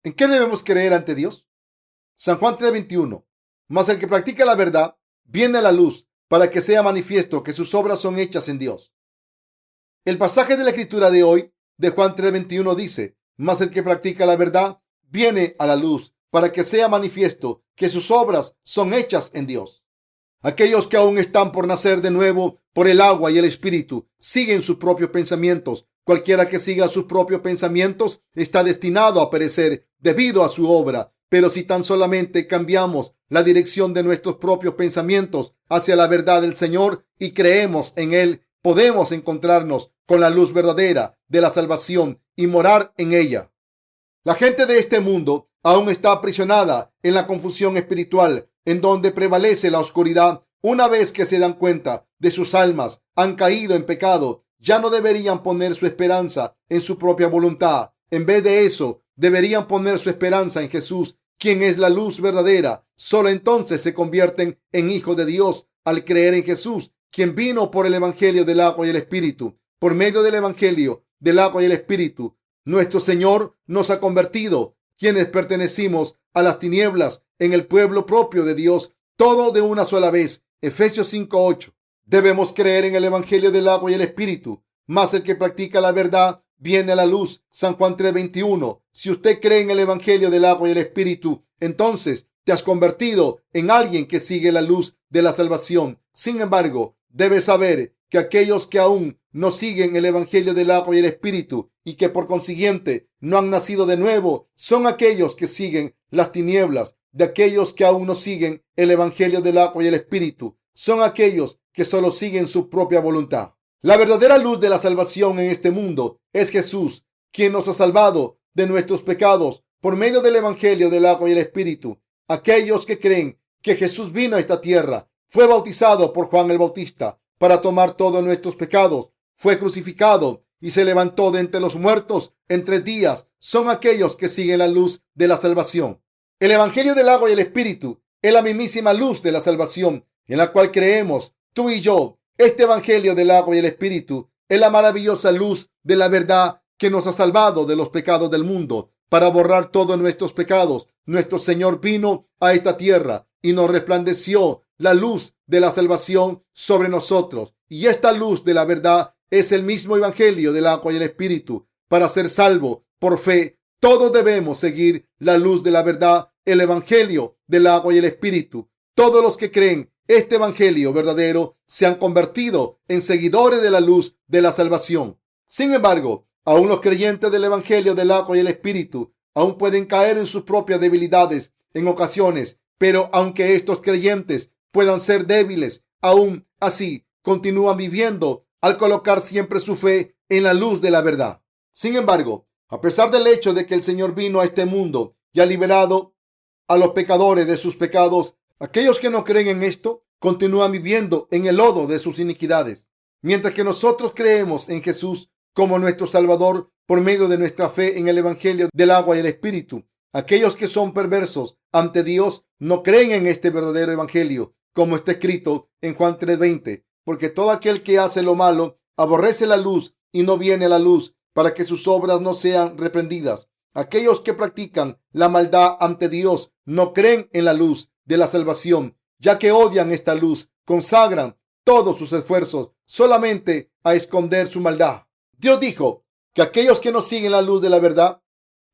¿En qué debemos creer ante Dios? San Juan 3:21. Mas el que practica la verdad viene a la luz para que sea manifiesto que sus obras son hechas en Dios. El pasaje de la escritura de hoy de Juan 3:21 dice: mas el que practica la verdad viene a la luz para que sea manifiesto que sus obras son hechas en Dios. Aquellos que aún están por nacer de nuevo por el agua y el espíritu siguen sus propios pensamientos. Cualquiera que siga sus propios pensamientos está destinado a perecer debido a su obra. Pero si tan solamente cambiamos la dirección de nuestros propios pensamientos hacia la verdad del Señor y creemos en Él, podemos encontrarnos con la luz verdadera de la salvación y morar en ella. La gente de este mundo aún está aprisionada en la confusión espiritual, en donde prevalece la oscuridad. Una vez que se dan cuenta de sus almas han caído en pecado, ya no deberían poner su esperanza en su propia voluntad. En vez de eso, deberían poner su esperanza en Jesús, quien es la luz verdadera. Solo entonces se convierten en hijos de Dios al creer en Jesús, quien vino por el evangelio del agua y el espíritu. Por medio del evangelio del agua y el espíritu, nuestro Señor nos ha convertido, quienes pertenecimos a las tinieblas, en el pueblo propio de Dios, todo de una sola vez. Efesios 5:8. Debemos creer en el evangelio del agua y el espíritu, mas el que practica la verdad viene a la luz. San Juan 3:21. Si usted cree en el evangelio del agua y el espíritu, entonces te has convertido en alguien que sigue la luz de la salvación. Sin embargo, debes saber que aquellos que aún no siguen el evangelio del agua y el espíritu y que por consiguiente no han nacido de nuevo, son aquellos que siguen las tinieblas. De aquellos que aún no siguen el evangelio del agua y el espíritu, son aquellos que solo siguen su propia voluntad. La verdadera luz de la salvación en este mundo es Jesús, quien nos ha salvado de nuestros pecados por medio del evangelio del agua y el espíritu. Aquellos que creen que Jesús vino a esta tierra, fue bautizado por Juan el Bautista para tomar todos nuestros pecados, fue crucificado y se levantó de entre los muertos en 3 días, son aquellos que siguen la luz de la salvación. El evangelio del agua y el espíritu es la mismísima luz de la salvación en la cual creemos tú y yo. Este evangelio del agua y el espíritu es la maravillosa luz de la verdad que nos ha salvado de los pecados del mundo. Para borrar todos nuestros pecados, nuestro Señor vino a esta tierra y nos resplandeció la luz de la salvación sobre nosotros. Y esta luz de la verdad es el mismo evangelio del agua y el espíritu. Para ser salvo por fe, todos debemos seguir la luz de la verdad, el evangelio del agua y el espíritu. Todos los que creen este evangelio verdadero se han convertido en seguidores de la luz de la salvación. Sin embargo, aún los creyentes del evangelio del agua y el espíritu aún pueden caer en sus propias debilidades en ocasiones, pero aunque estos creyentes puedan ser débiles, aún así continúan viviendo al colocar siempre su fe en la luz de la verdad. Sin embargo, a pesar del hecho de que el Señor vino a este mundo y ha liberado a los pecadores de sus pecados, aquellos que no creen en esto continúan viviendo en el lodo de sus iniquidades. Mientras que nosotros creemos en Jesús como nuestro Salvador por medio de nuestra fe en el evangelio del agua y el espíritu, aquellos que son perversos ante Dios no creen en este verdadero evangelio, como está escrito en Juan 3:20, porque todo aquel que hace lo malo aborrece la luz y no viene a la luz para que sus obras no sean reprendidas. Aquellos que practican la maldad ante Dios no creen en la luz de la salvación, ya que odian esta luz, consagran todos sus esfuerzos solamente a esconder su maldad. Dios dijo que aquellos que no siguen la luz de la verdad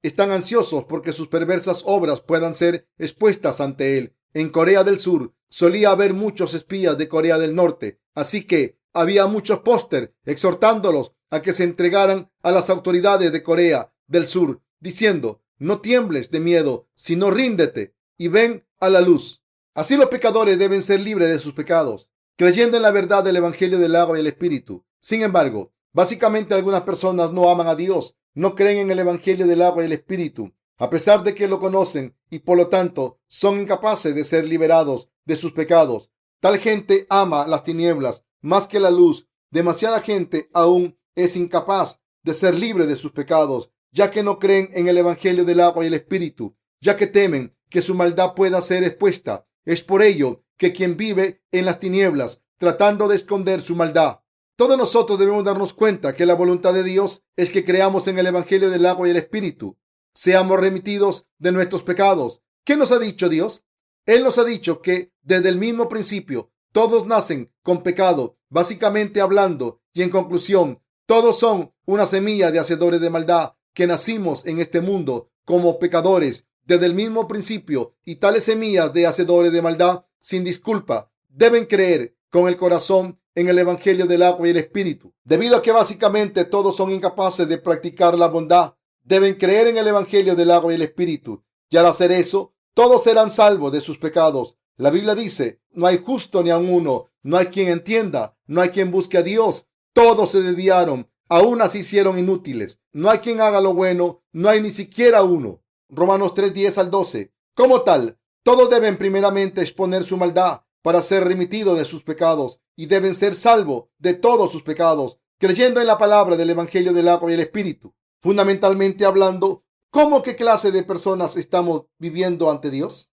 están ansiosos porque sus perversas obras puedan ser expuestas ante Él. En Corea del Sur solía haber muchos espías de Corea del Norte, así que había muchos pósters exhortándolos a que se entregaran a las autoridades de Corea del Sur, diciendo: no tiembles de miedo, sino ríndete y ven a la luz. Así los pecadores deben ser libres de sus pecados, creyendo en la verdad del evangelio del agua y el espíritu. Sin embargo, básicamente algunas personas no aman a Dios, no creen en el evangelio del agua y el espíritu, a pesar de que lo conocen y por lo tanto son incapaces de ser liberados de sus pecados. Tal gente ama las tinieblas más que la luz. Demasiada gente aún es incapaz de ser libre de sus pecados, ya que no creen en el evangelio del agua y el espíritu, ya que temen que su maldad pueda ser expuesta. Es por ello que quien vive en las tinieblas tratando de esconder su maldad. Todos nosotros debemos darnos cuenta que la voluntad de Dios es que creamos en el evangelio del agua y el espíritu. seamos remitidos de nuestros pecados. ¿Qué nos ha dicho Dios? Él nos ha dicho que desde el mismo principio todos nacen con pecado, básicamente hablando, y en conclusión, todos son una semilla de hacedores de maldad, que nacimos en este mundo como pecadores desde el mismo principio, y tales semillas de hacedores de maldad, sin disculpa, deben creer con el corazón en el Evangelio del agua y el Espíritu. Debido a que básicamente todos son incapaces de practicar la bondad, deben creer en el Evangelio del agua y el Espíritu, y al hacer eso, todos serán salvos de sus pecados. La Biblia dice: no hay justo ni aun uno, no hay quien entienda, no hay quien busque a Dios. Todos se desviaron, aún se hicieron inútiles. No hay quien haga lo bueno, no hay ni siquiera uno. Romanos 3:10-12. Como tal, todos deben primeramente exponer su maldad para ser remitidos de sus pecados, y deben ser salvos de todos sus pecados, creyendo en la palabra del Evangelio del agua y el Espíritu. Fundamentalmente hablando, ¿cómo qué clase de personas estamos viviendo ante Dios?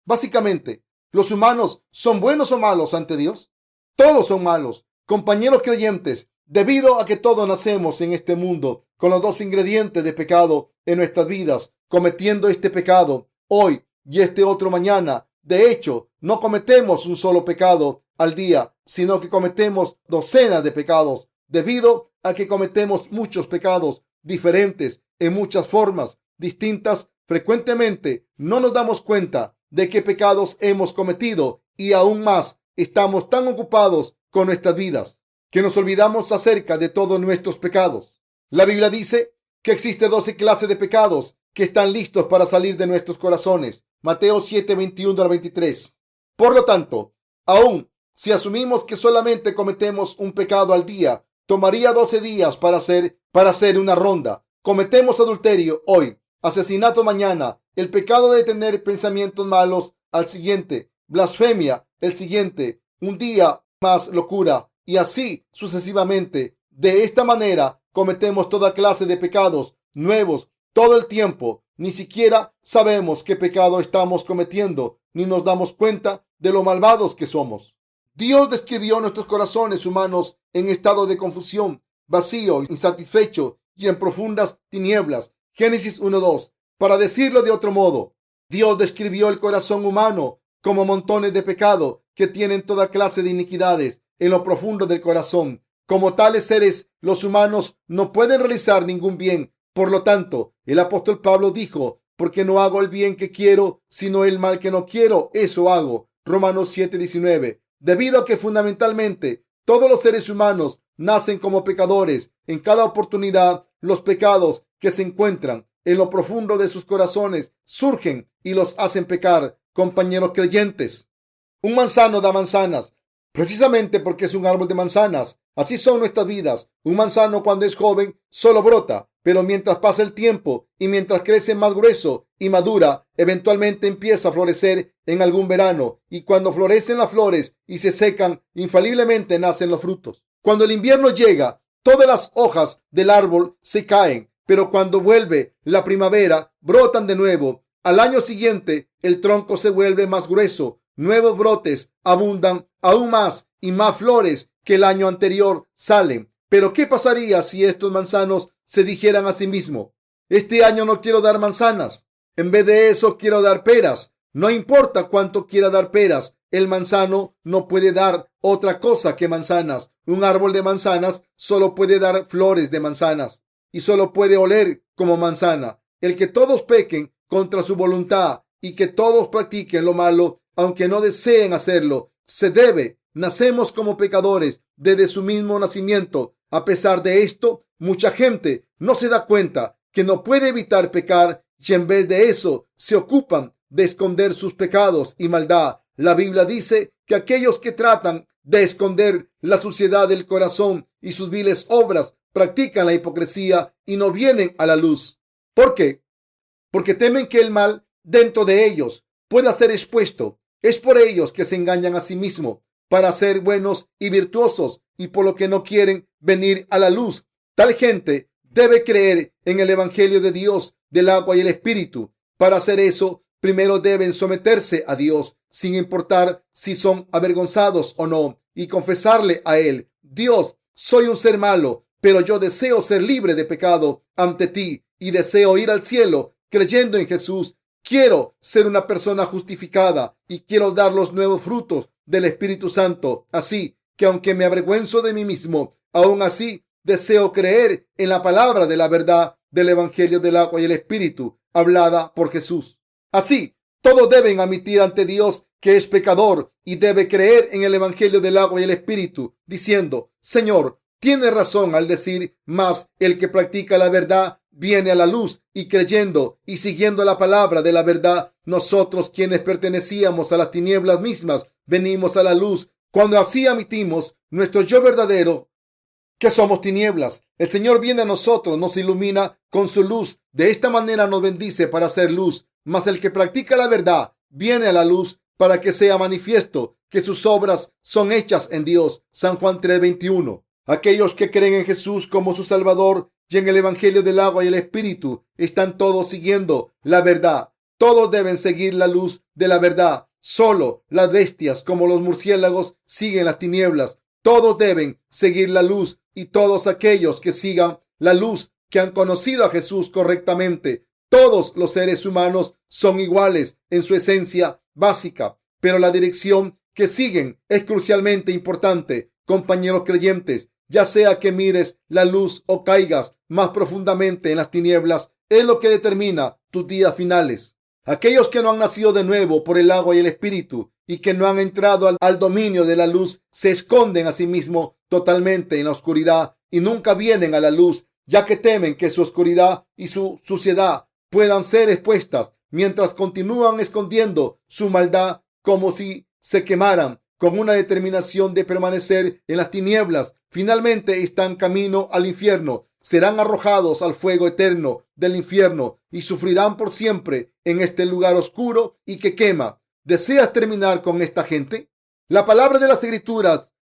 Básicamente, ¿los humanos son buenos o malos ante Dios? Todos son malos, compañeros creyentes, debido a que todos nacemos en este mundo con los dos ingredientes de pecado en nuestras vidas, cometiendo este pecado hoy y este otro mañana. De hecho, no cometemos un solo pecado al día, sino que cometemos docenas de pecados, debido a que cometemos muchos pecados diferentes en muchas formas distintas. Frecuentemente no nos damos cuenta de qué pecados hemos cometido, y aún más estamos tan ocupados con nuestras vidas que nos olvidamos acerca de todos nuestros pecados. La Biblia dice que existe 12 clases de pecados que están listos para salir de nuestros corazones. Mateo 7:21-23. Por lo tanto, aún si asumimos que solamente cometemos un pecado al día, tomaría 12 días para hacer una ronda. Cometemos adulterio hoy, asesinato mañana, el pecado de tener pensamientos malos al siguiente, blasfemia el siguiente, un día más locura, y así sucesivamente. De esta manera cometemos toda clase de pecados nuevos todo el tiempo. Ni siquiera sabemos qué pecado estamos cometiendo, ni nos damos cuenta de lo malvados que somos. Dios describió nuestros corazones humanos en estado de confusión, vacío, insatisfecho y en profundas tinieblas. Génesis 1:2. Para decirlo de otro modo, Dios describió el corazón humano como montones de pecado que tienen toda clase de iniquidades en lo profundo del corazón. Como tales seres, los humanos no pueden realizar ningún bien. Por lo tanto, el apóstol Pablo dijo: porque no hago el bien que quiero, sino el mal que no quiero, eso hago. Romanos 7:19. Debido a que fundamentalmente todos los seres humanos nacen como pecadores, en cada oportunidad los pecados que se encuentran en lo profundo de sus corazones surgen y los hacen pecar. Compañeros creyentes, un manzano da manzanas precisamente porque es un árbol de manzanas. Así son nuestras vidas. Un manzano, cuando es joven, solo brota, pero mientras pasa el tiempo y mientras crece más grueso y madura, eventualmente empieza a florecer en algún verano, y cuando florecen las flores y se secan, infaliblemente nacen los frutos. Cuando el invierno llega, todas las hojas del árbol se caen, pero cuando vuelve la primavera, brotan de nuevo. Al año siguiente, el tronco se vuelve más grueso, nuevos brotes abundan, aún más y más flores que el año anterior salen. Pero ¿qué pasaría si estos manzanos se dijeran a sí mismos: este año no quiero dar manzanas, en vez de eso quiero dar peras? No importa cuánto quiera dar peras, el manzano no puede dar otra cosa que manzanas. Un árbol de manzanas solo puede dar flores de manzanas y solo puede oler como manzana. El que todos pequen contra su voluntad y que todos practiquen lo malo, aunque no deseen hacerlo, se debe. Nacemos como pecadores desde su mismo nacimiento. A pesar de esto, mucha gente no se da cuenta que no puede evitar pecar, y en vez de eso se ocupan de esconder sus pecados y maldad. La Biblia dice que aquellos que tratan de esconder la suciedad del corazón y sus viles obras practican la hipocresía y no vienen a la luz. ¿Por qué? Porque temen que el mal dentro de ellos pueda ser expuesto. Es por ellos que se engañan a sí mismos para ser buenos y virtuosos, y por lo que no quieren venir a la luz. Tal gente debe creer en el Evangelio de Dios, del agua y el Espíritu. Para hacer eso, primero deben someterse a Dios, sin importar si son avergonzados o no, y confesarle a Él: Dios, soy un ser malo, pero yo deseo ser libre de pecado ante ti y deseo ir al cielo creyendo en Jesús. Quiero ser una persona justificada y quiero dar los nuevos frutos del Espíritu Santo. Así que aunque me avergüenzo de mí mismo, aún así deseo creer en la palabra de la verdad del Evangelio del agua y el Espíritu hablada por Jesús. Así, todos deben admitir ante Dios que es pecador y debe creer en el Evangelio del agua y el Espíritu, diciendo: Señor, tiene razón al decir, mas el que practica la verdad viene a la luz, y creyendo y siguiendo la palabra de la verdad, nosotros quienes pertenecíamos a las tinieblas mismas, venimos a la luz. Cuando así admitimos nuestro yo verdadero, que somos tinieblas, el Señor viene a nosotros, nos ilumina con su luz. De esta manera nos bendice para ser luz. Mas el que practica la verdad viene a la luz para que sea manifiesto que sus obras son hechas en Dios. San Juan 3:21. Aquellos que creen en Jesús como su Salvador y en el Evangelio del agua y el Espíritu están todos siguiendo la verdad. Todos deben seguir la luz de la verdad. Solo las bestias como los murciélagos siguen las tinieblas. Todos deben seguir la luz, y todos aquellos que sigan la luz, que han conocido a Jesús correctamente. Todos los seres humanos son iguales en su esencia básica, pero la dirección que siguen es crucialmente importante. Compañeros creyentes, ya sea que mires la luz o caigas más profundamente en las tinieblas, es lo que determina tus días finales. Aquellos que no han nacido de nuevo por el agua y el Espíritu y que no han entrado al dominio de la luz se esconden a sí mismos totalmente en la oscuridad y nunca vienen a la luz, ya que temen que su oscuridad y su suciedad puedan ser expuestas mientras continúan escondiendo su maldad como si se quemaran. Con una determinación de permanecer en las tinieblas, finalmente están camino al infierno. Serán arrojados al fuego eterno del infierno y sufrirán por siempre en este lugar oscuro y que quema. ¿Deseas terminar con esta gente? La palabra de las Escrituras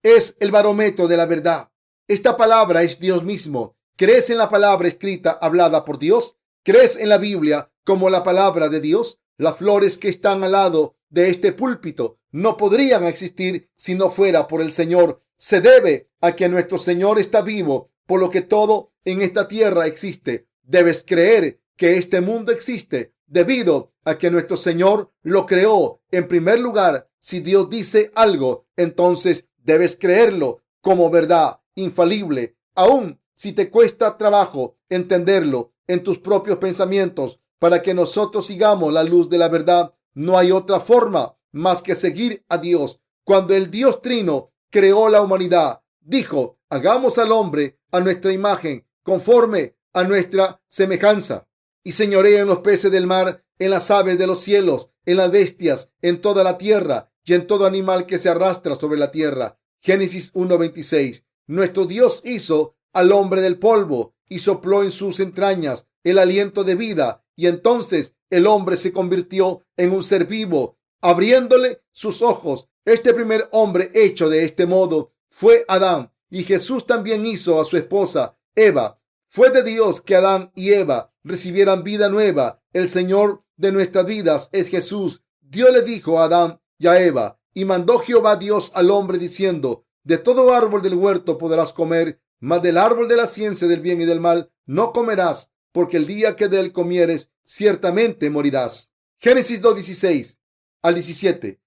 es el barómetro de la verdad. Esta palabra es Dios mismo. ¿Crees en la palabra escrita hablada por Dios? ¿Crees en la Biblia como la palabra de Dios? Las flores que están al lado de este púlpito no podrían existir si no fuera por el Señor. Se debe a que nuestro Señor está vivo, por lo que todo en esta tierra existe. Debes creer que este mundo existe debido a que nuestro Señor lo creó en primer lugar. Si Dios dice algo, entonces debes creerlo como verdad infalible, aun si te cuesta trabajo entenderlo en tus propios pensamientos. Para que nosotros sigamos la luz de la verdad, no hay otra forma más que seguir a Dios. Cuando el Dios Trino creó la humanidad, dijo: hagamos al hombre a nuestra imagen, conforme a nuestra semejanza, y señoree en los peces del mar, en las aves de los cielos, en las bestias, en toda la tierra y en todo animal que se arrastra sobre la tierra. Génesis 1:26. Nuestro Dios hizo al hombre del polvo y sopló en sus entrañas el aliento de vida, y entonces el hombre se convirtió en un ser vivo, abriéndole sus ojos. Este primer hombre hecho de este modo fue Adán, y Jesús también hizo a su esposa Eva. Fue de Dios que Adán y Eva recibieran vida nueva. El Señor de nuestras vidas es Jesús. Dios le dijo a Adán y a Eva: y mandó Jehová Dios al hombre diciendo: de todo árbol del huerto podrás comer, mas del árbol de la ciencia del bien y del mal no comerás, porque el día que de él comieres, ciertamente morirás. Génesis 2:16 al 17.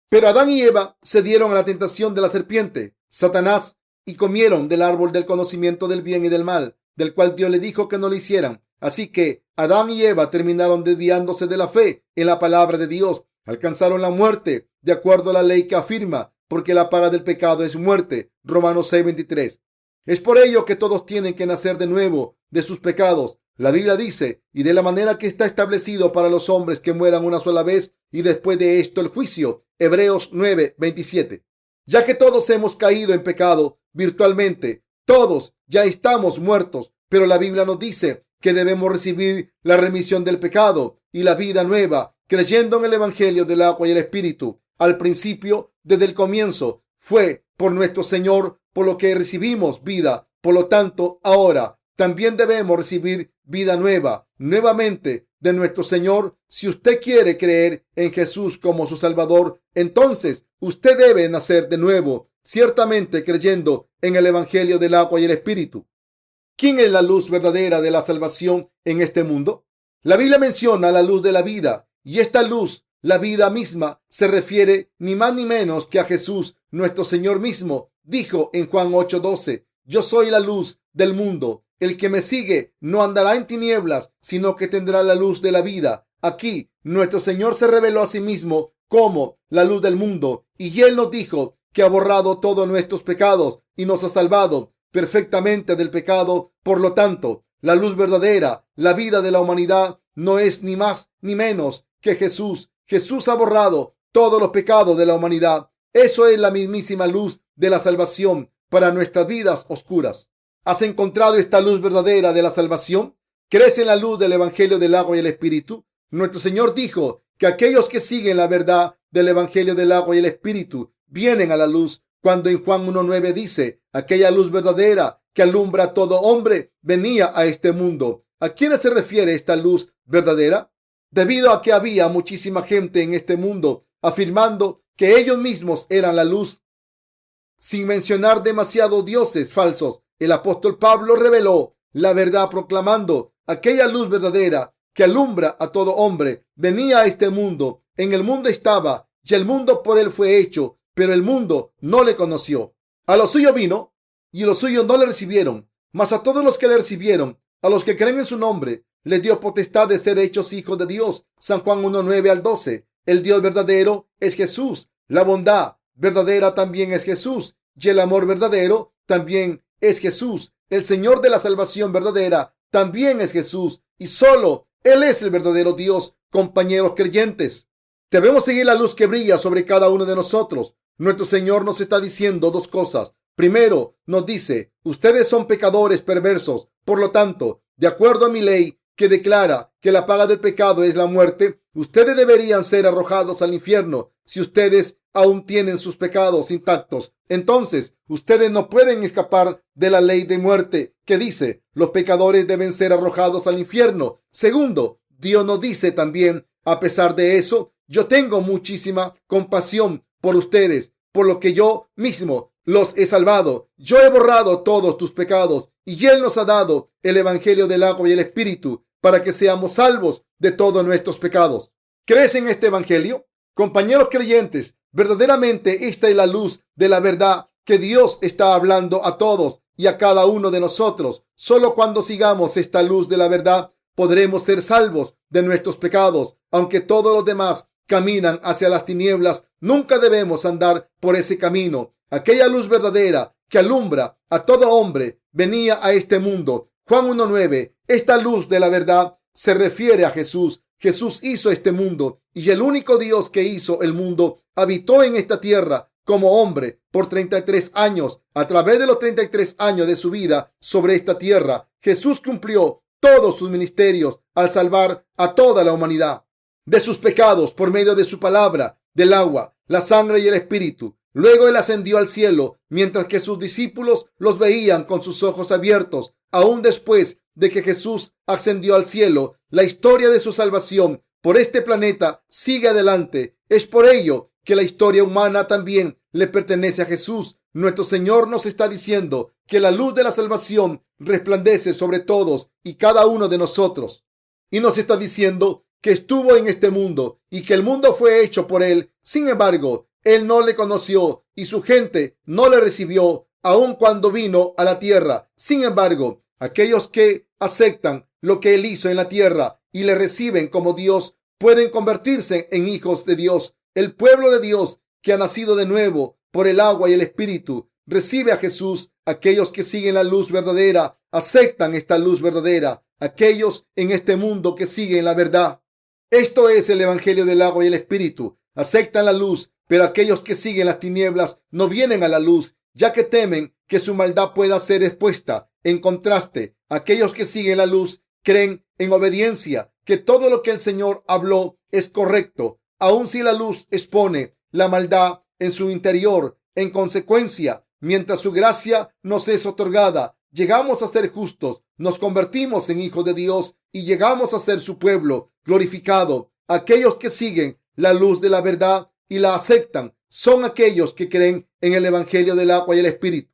Pero Adán y Eva cedieron a la tentación de la serpiente, Satanás, y comieron del árbol del conocimiento del bien y del mal, del cual Dios le dijo que no lo hicieran. Así que Adán y Eva terminaron desviándose de la fe en la palabra de Dios. Alcanzaron la muerte de acuerdo a la ley que afirma: porque la paga del pecado es muerte. Romanos 6:23. Es por ello que todos tienen que nacer de nuevo de sus pecados. La Biblia dice: y de la manera que está establecido para los hombres que mueran una sola vez, y después de esto el juicio. Hebreos 9:27. Ya que todos hemos caído en pecado virtualmente, todos ya estamos muertos, pero la Biblia nos dice que debemos recibir la remisión del pecado y la vida nueva, creyendo en el Evangelio del agua y el Espíritu. Al principio, desde el comienzo, fue por nuestro Señor por lo que recibimos vida. Por lo tanto, ahora también debemos recibir vida nueva, nuevamente de nuestro Señor. Si usted quiere creer en Jesús como su Salvador, entonces usted debe nacer de nuevo, ciertamente creyendo en el Evangelio del agua y el Espíritu. ¿Quién es la luz verdadera de la salvación en este mundo? La Biblia menciona la luz de la vida, y esta luz, la vida misma, se refiere ni más ni menos que a Jesús. Nuestro Señor mismo dijo en Juan 8:12: yo soy la luz del mundo. El que me sigue no andará en tinieblas, sino que tendrá la luz de la vida. Aquí, nuestro Señor se reveló a sí mismo como la luz del mundo, y Él nos dijo que ha borrado todos nuestros pecados y nos ha salvado perfectamente del pecado. Por lo tanto, la luz verdadera, la vida de la humanidad, no es ni más ni menos que Jesús. Jesús ha borrado todos los pecados de la humanidad. Eso es la mismísima luz de la salvación para nuestras vidas oscuras. ¿Has encontrado esta luz verdadera de la salvación? ¿Crees en la luz del Evangelio del agua y el Espíritu? Nuestro Señor dijo que aquellos que siguen la verdad del Evangelio del agua y el Espíritu vienen a la luz, cuando en Juan 1:9 dice: aquella luz verdadera que alumbra a todo hombre venía a este mundo. ¿A quiénes se refiere esta luz verdadera? Debido a que había muchísima gente en este mundo afirmando que ellos mismos eran la luz, sin mencionar demasiados dioses falsos, el apóstol Pablo reveló la verdad proclamando: aquella luz verdadera que alumbra a todo hombre venía a este mundo. En el mundo estaba, y el mundo por él fue hecho, pero el mundo no le conoció. A lo suyo vino, y los suyos no le recibieron. Mas a todos los que le recibieron, a los que creen en su nombre, les dio potestad de ser hechos hijos de Dios. San Juan 1:9-12. El Dios verdadero es Jesús. La bondad verdadera también es Jesús, y el amor verdadero también es Jesús. El Señor de la salvación verdadera también es Jesús, y solo Él es el verdadero Dios. Compañeros creyentes, debemos seguir la luz que brilla sobre cada uno de nosotros. Nuestro Señor nos está diciendo dos cosas. Primero, nos dice: ustedes son pecadores perversos. Por lo tanto, de acuerdo a mi ley, que declara que la paga del pecado es la muerte, ustedes deberían ser arrojados al infierno. Si ustedes aún tienen sus pecados intactos, entonces ustedes no pueden escapar de la ley de muerte que dice: los pecadores deben ser arrojados al infierno. Segundo, Dios nos dice también: a pesar de eso, yo tengo muchísima compasión por ustedes, por lo que yo mismo los he salvado. Yo he borrado todos tus pecados, y Él nos ha dado el Evangelio del agua y el Espíritu para que seamos salvos de todos nuestros pecados. ¿Crees en este Evangelio? Compañeros creyentes, verdaderamente esta es la luz de la verdad que Dios está hablando a todos y a cada uno de nosotros. Solo cuando sigamos esta luz de la verdad podremos ser salvos de nuestros pecados. Aunque todos los demás caminan hacia las tinieblas, nunca debemos andar por ese camino. Aquella luz verdadera que alumbra a todo hombre venía a este mundo. Juan 1:9. Esta luz de la verdad se refiere a Jesús. Jesús hizo este mundo, y el único Dios que hizo el mundo habitó en esta tierra como hombre por 33 años. A través de los 33 años de su vida sobre esta tierra, Jesús cumplió todos sus ministerios al salvar a toda la humanidad de sus pecados por medio de su palabra, del agua, la sangre y el Espíritu. Luego Él ascendió al cielo, mientras que sus discípulos los veían con sus ojos abiertos. Aún después de que Jesús ascendió al cielo, la historia de su salvación por este planeta sigue adelante. Es por ello que la historia humana también le pertenece a Jesús. Nuestro Señor nos está diciendo que la luz de la salvación resplandece sobre todos y cada uno de nosotros. Y nos está diciendo que estuvo en este mundo y que el mundo fue hecho por Él. Sin embargo, Él no le conoció y su gente no le recibió, aun cuando vino a la tierra. Sin embargo, aquellos que aceptan lo que Él hizo en la tierra y le reciben como Dios pueden convertirse en hijos de Dios. El pueblo de Dios que ha nacido de nuevo por el agua y el Espíritu recibe a Jesús. Aquellos que siguen la luz verdadera aceptan esta luz verdadera. Aquellos en este mundo que siguen la verdad, esto es el Evangelio del agua y el Espíritu, aceptan la luz, pero aquellos que siguen las tinieblas no vienen a la luz, ya que temen que su maldad pueda ser expuesta. En contraste, aquellos que siguen la luz creen en obediencia que todo lo que el Señor habló es correcto, aun si la luz expone la maldad en su interior. En consecuencia, mientras su gracia nos es otorgada, llegamos a ser justos, nos convertimos en hijos de Dios y llegamos a ser su pueblo glorificado. Aquellos que siguen la luz de la verdad y la aceptan son aquellos que creen en el Evangelio del agua y el Espíritu.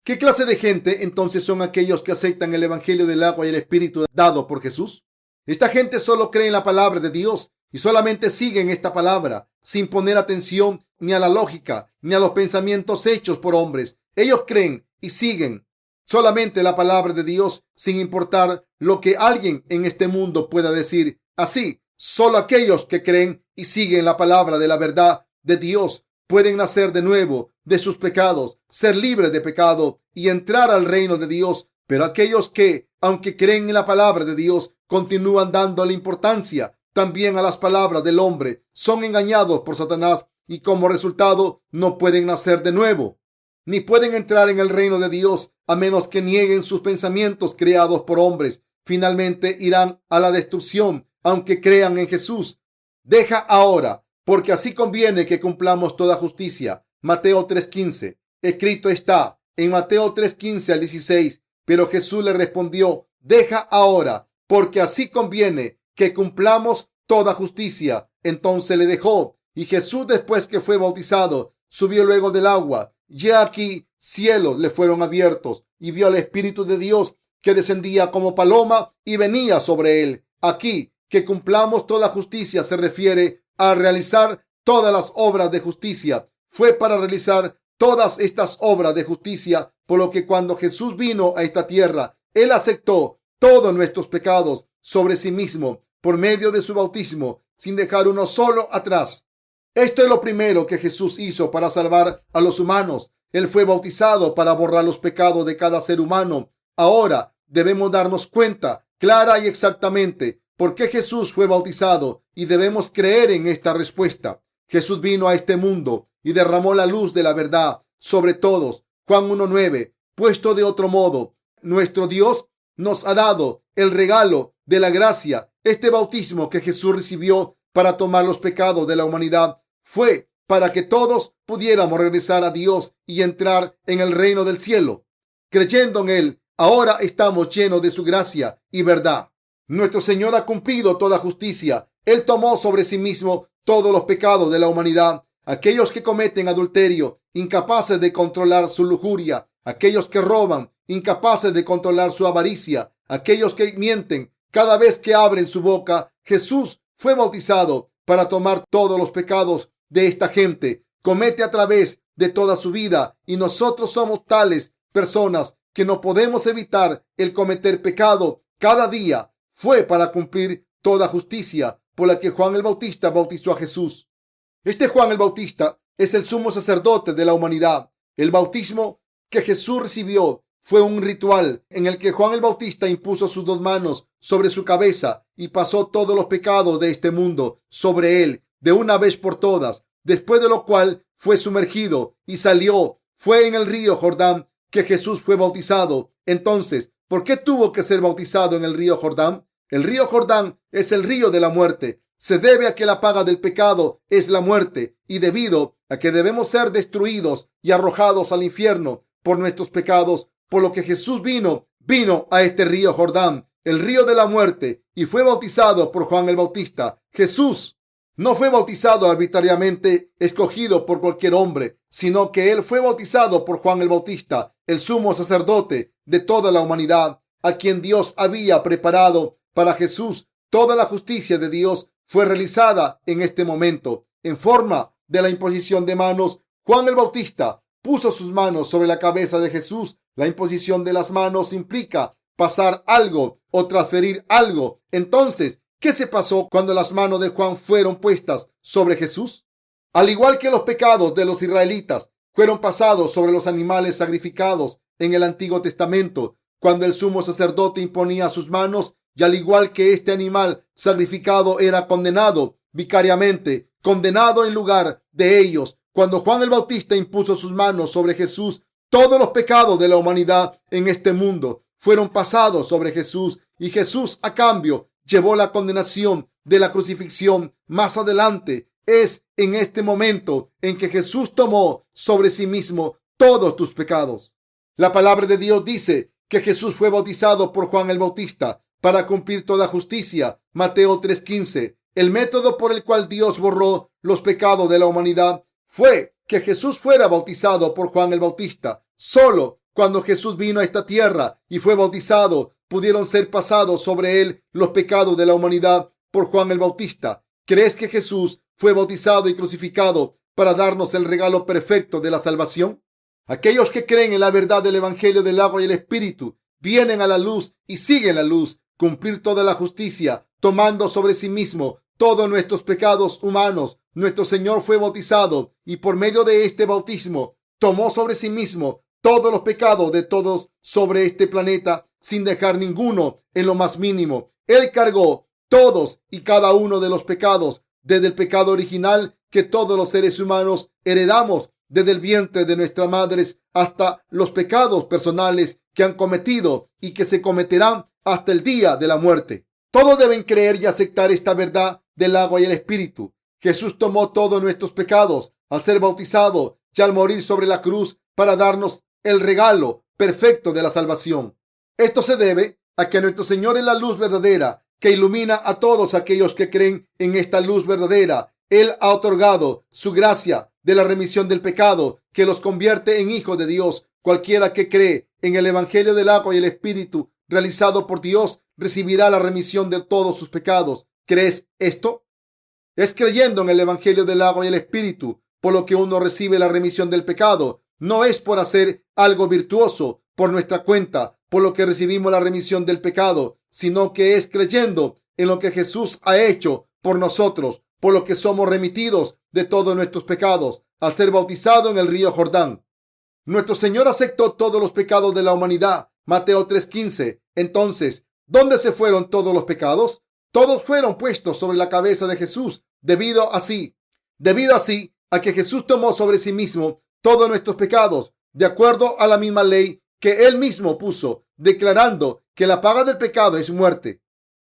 ¿Qué clase de gente entonces son aquellos que aceptan el evangelio del agua y el espíritu dado por Jesús? Esta gente solo cree en la palabra de Dios y solamente siguen esta palabra sin poner atención ni a la lógica ni a los pensamientos hechos por hombres. Ellos creen y siguen solamente la palabra de Dios sin importar lo que alguien en este mundo pueda decir. Así, solo aquellos que creen y siguen la palabra de la verdad de Dios pueden nacer de nuevo de sus pecados, ser libres de pecado y entrar al reino de Dios. Pero aquellos que, aunque creen en la palabra de Dios, continúan dándole importancia también a las palabras del hombre, son engañados por Satanás y como resultado no pueden nacer de nuevo, ni pueden entrar en el reino de Dios a menos que nieguen sus pensamientos creados por hombres. Finalmente irán a la destrucción, aunque crean en Jesús. Deja ahora, porque así conviene que cumplamos toda justicia. Mateo 3:15. Escrito está en Mateo 3:15 al 16. Pero Jesús le respondió: deja ahora, porque así conviene que cumplamos toda justicia. Entonces le dejó. Y Jesús, después que fue bautizado, subió luego del agua. Y aquí cielos le fueron abiertos y vio al Espíritu de Dios que descendía como paloma y venía sobre él. Aquí que cumplamos toda justicia se refiere a realizar todas las obras de justicia. Fue para realizar todas estas obras de justicia, por lo que cuando Jesús vino a esta tierra, Él aceptó todos nuestros pecados sobre sí mismo por medio de su bautismo, sin dejar uno solo atrás. Esto es lo primero que Jesús hizo para salvar a los humanos. Él fue bautizado para borrar los pecados de cada ser humano. Ahora debemos darnos cuenta clara y exactamente por qué Jesús fue bautizado y debemos creer en esta respuesta. Jesús vino a este mundo y derramó la luz de la verdad sobre todos. Juan 1:9. Puesto de otro modo, nuestro Dios nos ha dado el regalo de la gracia. Este bautismo que Jesús recibió para tomar los pecados de la humanidad fue para que todos pudiéramos regresar a Dios y entrar en el reino del cielo. Creyendo en Él, ahora estamos llenos de su gracia y verdad. Nuestro Señor ha cumplido toda justicia. Él tomó sobre sí mismo todos los pecados de la humanidad. Aquellos que cometen adulterio, incapaces de controlar su lujuria. Aquellos que roban, incapaces de controlar su avaricia. Aquellos que mienten cada vez que abren su boca. Jesús fue bautizado para tomar todos los pecados de esta gente. Comete a través de toda su vida y nosotros somos tales personas que no podemos evitar el cometer pecado cada día. Fue para cumplir toda justicia por la que Juan el Bautista bautizó a Jesús. Este Juan el Bautista es el sumo sacerdote de la humanidad. El bautismo que Jesús recibió fue un ritual en el que Juan el Bautista impuso sus dos manos sobre su cabeza y pasó todos los pecados de este mundo sobre él de una vez por todas, después de lo cual fue sumergido y salió. Fue en el río Jordán que Jesús fue bautizado. Entonces, ¿por qué tuvo que ser bautizado en el río Jordán? El río Jordán es el río de la muerte. Se debe a que la paga del pecado es la muerte y debido a que debemos ser destruidos y arrojados al infierno por nuestros pecados, por lo que Jesús vino a este río Jordán, el río de la muerte, y fue bautizado por Juan el Bautista. Jesús no fue bautizado arbitrariamente, escogido por cualquier hombre, sino que él fue bautizado por Juan el Bautista, el sumo sacerdote de toda la humanidad, a quien Dios había preparado para Jesús. Toda la justicia de Dios fue realizada en este momento. En forma de la imposición de manos, Juan el Bautista puso sus manos sobre la cabeza de Jesús. La imposición de las manos implica pasar algo o transferir algo. Entonces, ¿qué se pasó cuando las manos de Juan fueron puestas sobre Jesús? Al igual que los pecados de los israelitas fueron pasados sobre los animales sacrificados en el Antiguo Testamento, cuando el sumo sacerdote imponía sus manos, y al igual que este animal sacrificado era condenado vicariamente, condenado en lugar de ellos, cuando Juan el Bautista impuso sus manos sobre Jesús, todos los pecados de la humanidad en este mundo fueron pasados sobre Jesús, y Jesús a cambio llevó la condenación de la crucifixión. Más adelante es en este momento en que Jesús tomó sobre sí mismo todos tus pecados. La palabra de Dios dice que Jesús fue bautizado por Juan el Bautista para cumplir toda justicia. Mateo 3:15. El método por el cual Dios borró los pecados de la humanidad fue que Jesús fuera bautizado por Juan el Bautista. Solo cuando Jesús vino a esta tierra y fue bautizado, pudieron ser pasados sobre él los pecados de la humanidad por Juan el Bautista. ¿Crees que Jesús fue bautizado y crucificado para darnos el regalo perfecto de la salvación? Aquellos que creen en la verdad del Evangelio del agua y el Espíritu vienen a la luz y siguen la luz. Cumplir toda la justicia, tomando sobre sí mismo todos nuestros pecados humanos. Nuestro Señor fue bautizado y por medio de este bautismo tomó sobre sí mismo todos los pecados de todos sobre este planeta, sin dejar ninguno en lo más mínimo. Él cargó todos y cada uno de los pecados, desde el pecado original que todos los seres humanos heredamos desde el vientre de nuestras madres hasta los pecados personales que han cometido y que se cometerán hasta el día de la muerte. Todos deben creer y aceptar esta verdad del agua y el Espíritu. Jesús tomó todos nuestros pecados al ser bautizado y al morir sobre la cruz para darnos el regalo perfecto de la salvación. Esto se debe a que nuestro Señor es la luz verdadera que ilumina a todos aquellos que creen en esta luz verdadera. Él ha otorgado su gracia de la remisión del pecado que los convierte en hijos de Dios. Cualquiera que cree en el Evangelio del agua y el Espíritu realizado por Dios recibirá la remisión de todos sus pecados. ¿Crees esto? Es creyendo en el Evangelio del agua y el Espíritu por lo que uno recibe la remisión del pecado. No es por hacer algo virtuoso por nuestra cuenta por lo que recibimos la remisión del pecado, sino que es creyendo en lo que Jesús ha hecho por nosotros, por lo que somos remitidos de todos nuestros pecados al ser bautizado en el río Jordán. Nuestro Señor aceptó todos los pecados de la humanidad. Mateo 3:15. Entonces, ¿dónde se fueron todos los pecados? Todos fueron puestos sobre la cabeza de Jesús, debido así a que Jesús tomó sobre sí mismo todos nuestros pecados, de acuerdo a la misma ley que él mismo puso, declarando que la paga del pecado es muerte.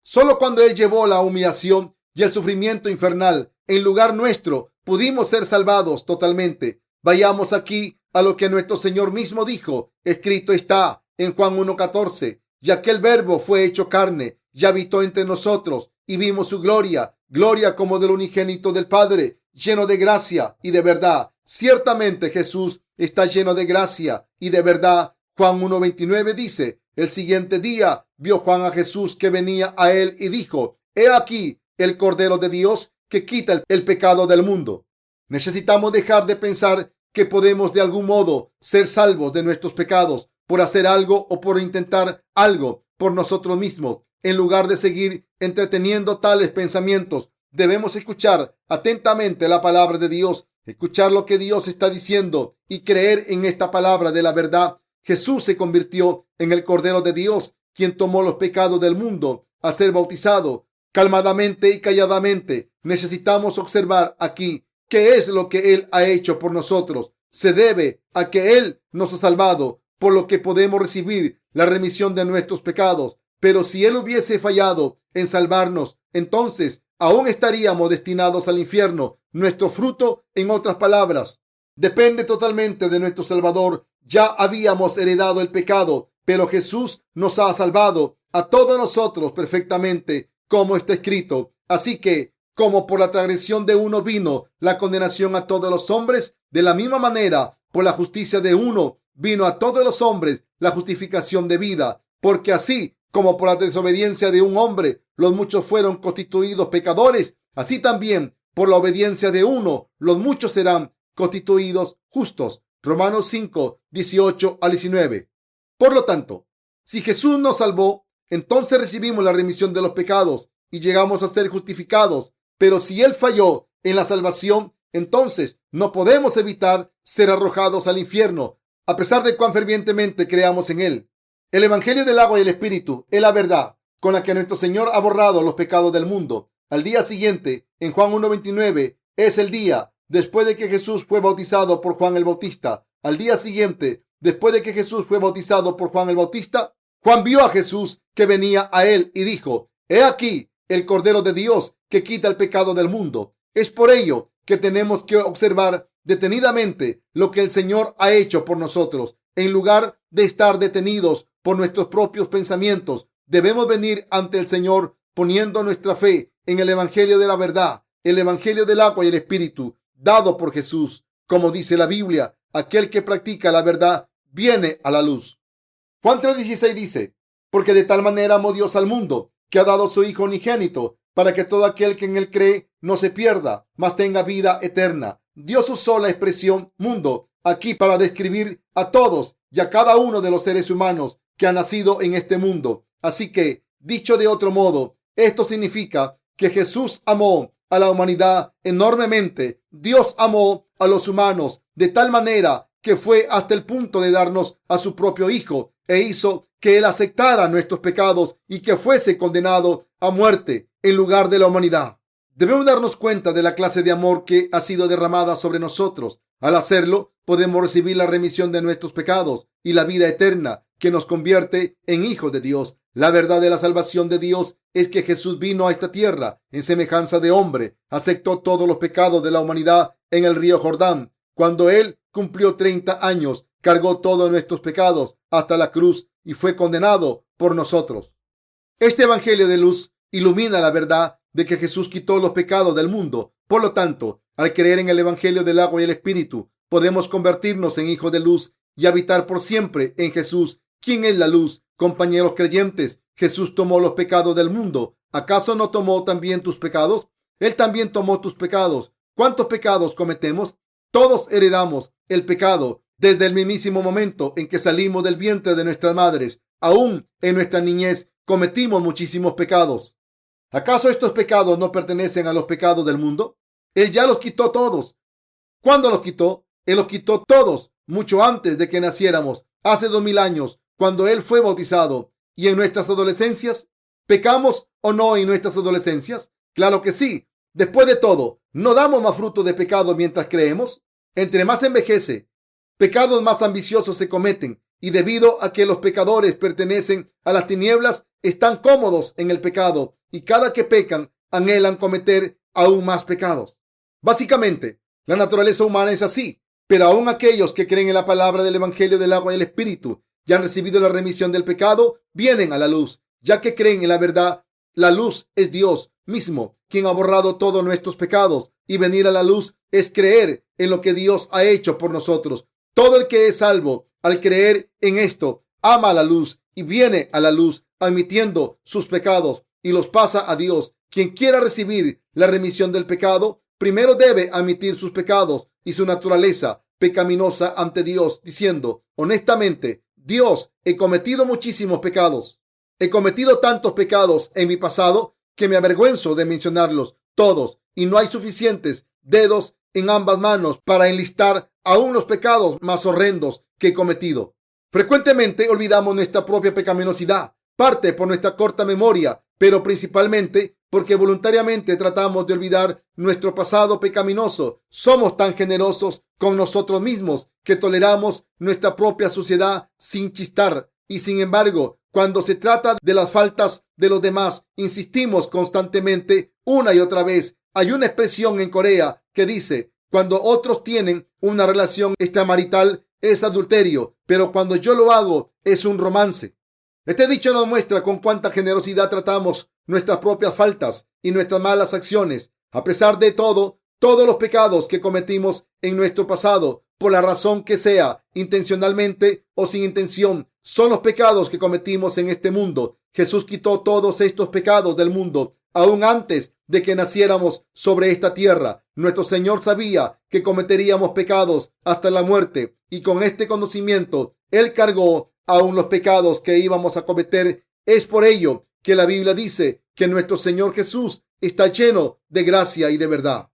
Solo cuando él llevó la humillación y el sufrimiento infernal en lugar nuestro, pudimos ser salvados totalmente. Vayamos aquí a lo que nuestro Señor mismo dijo. Escrito está en Juan 1:14, y aquel verbo fue hecho carne y habitó entre nosotros, y vimos su gloria, gloria como del unigénito del Padre, lleno de gracia y de verdad. Ciertamente Jesús está lleno de gracia y de verdad. Juan 1:29 dice, el siguiente día vio Juan a Jesús que venía a él y dijo, he aquí el Cordero de Dios que quita el pecado del mundo. Necesitamos dejar de pensar que podemos de algún modo ser salvos de nuestros pecados por hacer algo o por intentar algo por nosotros mismos. En lugar de seguir entreteniendo tales pensamientos, debemos escuchar atentamente la palabra de Dios, escuchar lo que Dios está diciendo y creer en esta palabra de la verdad. Jesús se convirtió en el Cordero de Dios, quien tomó los pecados del mundo al ser bautizado. Calmadamente y calladamente necesitamos observar aquí qué es lo que Él ha hecho por nosotros. Se debe a que Él nos ha salvado, por lo que podemos recibir la remisión de nuestros pecados. Pero si Él hubiese fallado en salvarnos, entonces aún estaríamos destinados al infierno. Nuestro fruto, en otras palabras, depende totalmente de nuestro Salvador. Ya habíamos heredado el pecado, pero Jesús nos ha salvado a todos nosotros perfectamente, como está escrito. Así que, como por la transgresión de uno vino la condenación a todos los hombres, de la misma manera, por la justicia de uno vino a todos los hombres la justificación de vida. Porque así como por la desobediencia de un hombre los muchos fueron constituidos pecadores, así también por la obediencia de uno los muchos serán constituidos justos. Romanos 5:18-19. Por lo tanto, si Jesús nos salvó, entonces recibimos la remisión de los pecados y llegamos a ser justificados. Pero si Él falló en la salvación, entonces no podemos evitar ser arrojados al infierno, a pesar de cuán fervientemente creamos en Él. El Evangelio del agua y el Espíritu es la verdad con la que nuestro Señor ha borrado los pecados del mundo. Al día siguiente, en Juan 1:29, es el día después de que Jesús fue bautizado por Juan el Bautista. Al día siguiente, después de que Jesús fue bautizado por Juan el Bautista, Juan vio a Jesús que venía a él y dijo, he aquí el Cordero de Dios que quita el pecado del mundo. Es por ello que tenemos que observar detenidamente lo que el Señor ha hecho por nosotros. En lugar de estar detenidos por nuestros propios pensamientos, debemos venir ante el Señor poniendo nuestra fe en el Evangelio de la verdad, el Evangelio del agua y el Espíritu, dado por Jesús. Como dice la Biblia, aquel que practica la verdad viene a la luz. Juan 3:16 dice: porque de tal manera amó Dios al mundo, que ha dado su Hijo unigénito, para que todo aquel que en él cree no se pierda, mas tenga vida eterna. Dios usó la expresión mundo aquí para describir a todos y a cada uno de los seres humanos que han nacido en este mundo. Así que, dicho de otro modo, esto significa que Jesús amó a la humanidad enormemente. Dios amó a los humanos de tal manera que fue hasta el punto de darnos a su propio Hijo e hizo que Él aceptara nuestros pecados y que fuese condenado a muerte en lugar de la humanidad. Debemos darnos cuenta de la clase de amor que ha sido derramada sobre nosotros. Al hacerlo, podemos recibir la remisión de nuestros pecados y la vida eterna que nos convierte en hijos de Dios. La verdad de la salvación de Dios es que Jesús vino a esta tierra en semejanza de hombre, aceptó todos los pecados de la humanidad en el río Jordán. Cuando Él cumplió 30 años, cargó todos nuestros pecados hasta la cruz y fue condenado por nosotros. Este evangelio de luz ilumina la verdad de que Jesús quitó los pecados del mundo. Por lo tanto, al creer en el evangelio del agua y el espíritu, podemos convertirnos en hijos de luz y habitar por siempre en Jesús, quien es la luz. Compañeros creyentes, Jesús tomó los pecados del mundo. ¿Acaso no tomó también tus pecados? Él también tomó tus pecados. ¿Cuántos pecados cometemos? Todos heredamos el pecado desde el mismísimo momento en que salimos del vientre de nuestras madres. Aún en nuestra niñez cometimos muchísimos pecados. ¿Acaso estos pecados no pertenecen a los pecados del mundo? Él ya los quitó todos. ¿Cuándo los quitó? Él los quitó todos mucho antes de que naciéramos, hace 2000 años, cuando Él fue bautizado. ¿Y en nuestras adolescencias? ¿Pecamos o no en nuestras adolescencias? Claro que sí. Después de todo, ¿no damos más fruto de pecado mientras creemos? Entre más envejece, pecados más ambiciosos se cometen, y debido a que los pecadores pertenecen a las tinieblas, están cómodos en el pecado, y cada que pecan, anhelan cometer aún más pecados. Básicamente, la naturaleza humana es así, pero aún aquellos que creen en la palabra del evangelio del agua y el espíritu y han recibido la remisión del pecado, vienen a la luz, ya que creen en la verdad. La luz es Dios mismo, quien ha borrado todos nuestros pecados, y venir a la luz es creer en lo que Dios ha hecho por nosotros. Todo el que es salvo, al creer en esto, ama a la luz y viene a la luz, admitiendo sus pecados y los pasa a Dios. Quien quiera recibir la remisión del pecado, primero debe admitir sus pecados y su naturaleza pecaminosa ante Dios, diciendo honestamente: Dios, he cometido muchísimos pecados. He cometido tantos pecados en mi pasado que me avergüenzo de mencionarlos todos, y no hay suficientes dedos en ambas manos para enlistar aún los pecados más horrendos que he cometido. Frecuentemente olvidamos nuestra propia pecaminosidad, parte por nuestra corta memoria, pero principalmente porque voluntariamente tratamos de olvidar nuestro pasado pecaminoso. Somos tan generosos con nosotros mismos que toleramos nuestra propia suciedad sin chistar, y sin embargo, cuando se trata de las faltas de los demás, insistimos constantemente una y otra vez. Hay una expresión en Corea que dice: cuando otros tienen una relación extramarital es adulterio, pero cuando yo lo hago es un romance. Este dicho nos muestra con cuánta generosidad tratamos nuestras propias faltas y nuestras malas acciones. A pesar de todo, todos los pecados que cometimos en nuestro pasado, por la razón que sea, intencionalmente o sin intención, son los pecados que cometimos en este mundo. Jesús quitó todos estos pecados del mundo aún antes de que naciéramos sobre esta tierra. Nuestro Señor sabía que cometeríamos pecados hasta la muerte, y con este conocimiento Él cargó aún los pecados que íbamos a cometer. Es por ello que la Biblia dice que nuestro Señor Jesús está lleno de gracia y de verdad.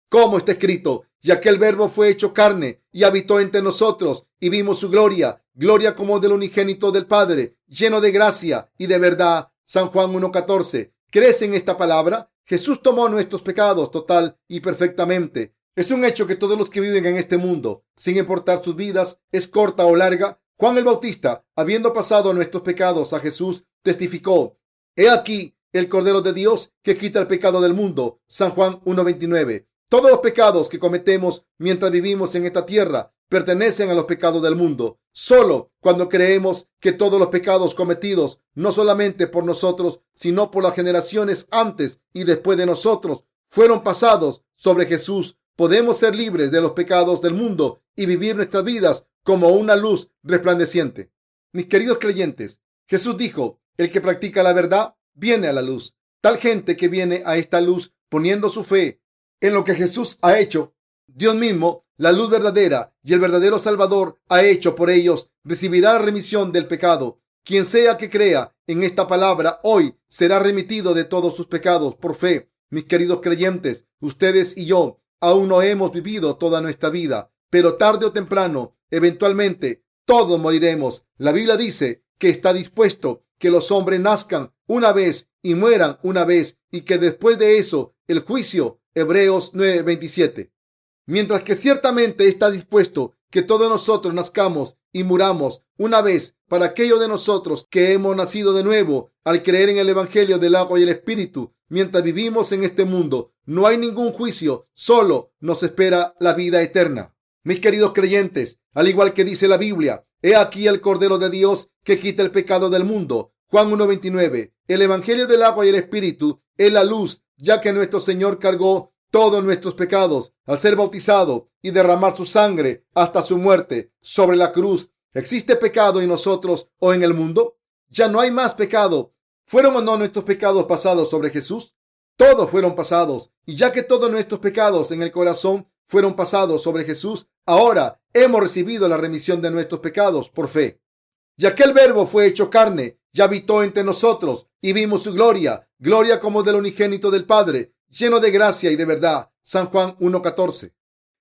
Como está escrito: y aquel verbo fue hecho carne y habitó entre nosotros, y vimos su gloria, gloria como del unigénito del Padre, lleno de gracia y de verdad. San Juan 1:14. ¿Crees en esta palabra? Jesús tomó nuestros pecados total y perfectamente. Es un hecho que todos los que viven en este mundo, sin importar sus vidas, es corta o larga, Juan el Bautista, habiendo pasado nuestros pecados a Jesús, testificó: he aquí el Cordero de Dios que quita el pecado del mundo. San Juan 1:29. Todos los pecados que cometemos mientras vivimos en esta tierra pertenecen a los pecados del mundo. Solo cuando creemos que todos los pecados cometidos, no solamente por nosotros, sino por las generaciones antes y después de nosotros, fueron pasados sobre Jesús, podemos ser libres de los pecados del mundo y vivir nuestras vidas como una luz resplandeciente. Mis queridos creyentes, Jesús dijo, el que practica la verdad viene a la luz. Tal gente que viene a esta luz poniendo su fe en lo que Jesús ha hecho, Dios mismo, la luz verdadera y el verdadero Salvador ha hecho por ellos, recibirá la remisión del pecado. Quien sea que crea en esta palabra hoy será remitido de todos sus pecados por fe. Mis queridos creyentes, ustedes y yo aún no hemos vivido toda nuestra vida, pero tarde o temprano, eventualmente, todos moriremos. La Biblia dice que está dispuesto que los hombres nazcan una vez y mueran una vez, y que después de eso el juicio. Hebreos 9:27. Mientras que ciertamente está dispuesto que todos nosotros nazcamos y muramos una vez para aquellos de nosotros que hemos nacido de nuevo al creer en el Evangelio del agua y el Espíritu. Mientras vivimos en este mundo, no hay ningún juicio, solo nos espera la vida eterna. Mis queridos creyentes, al igual que dice la Biblia, he aquí el Cordero de Dios que quita el pecado del mundo. Juan 1:29. El Evangelio del agua y el Espíritu es la luz, ya que nuestro Señor cargó todos nuestros pecados al ser bautizado y derramar su sangre hasta su muerte sobre la cruz. ¿Existe pecado en nosotros o en el mundo? Ya no hay más pecado. ¿Fueron o no nuestros pecados pasados sobre Jesús? Todos fueron pasados. Y ya que todos nuestros pecados en el corazón fueron pasados sobre Jesús, ahora hemos recibido la remisión de nuestros pecados por fe. Y aquel Verbo fue hecho carne y habitó entre nosotros y vimos su gloria, gloria como del unigénito del Padre, lleno de gracia y de verdad. San Juan 1:14.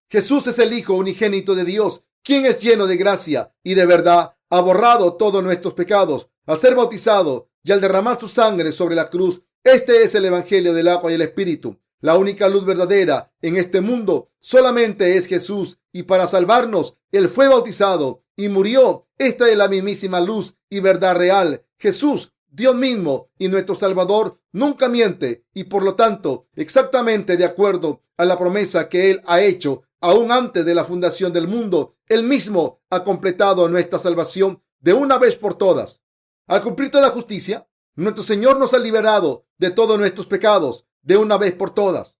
Jesús es el Hijo unigénito de Dios, quien es lleno de gracia y de verdad. Ha borrado todos nuestros pecados al ser bautizado y al derramar su sangre sobre la cruz. Este es el Evangelio del agua y el Espíritu. La única luz verdadera en este mundo solamente es Jesús, y para salvarnos Él fue bautizado y murió. Esta es la mismísima luz y verdad real. Jesús, Dios mismo y nuestro Salvador, nunca miente, y por lo tanto, exactamente de acuerdo a la promesa que Él ha hecho aún antes de la fundación del mundo, Él mismo ha completado nuestra salvación de una vez por todas. Al cumplir toda justicia, nuestro Señor nos ha liberado de todos nuestros pecados de una vez por todas.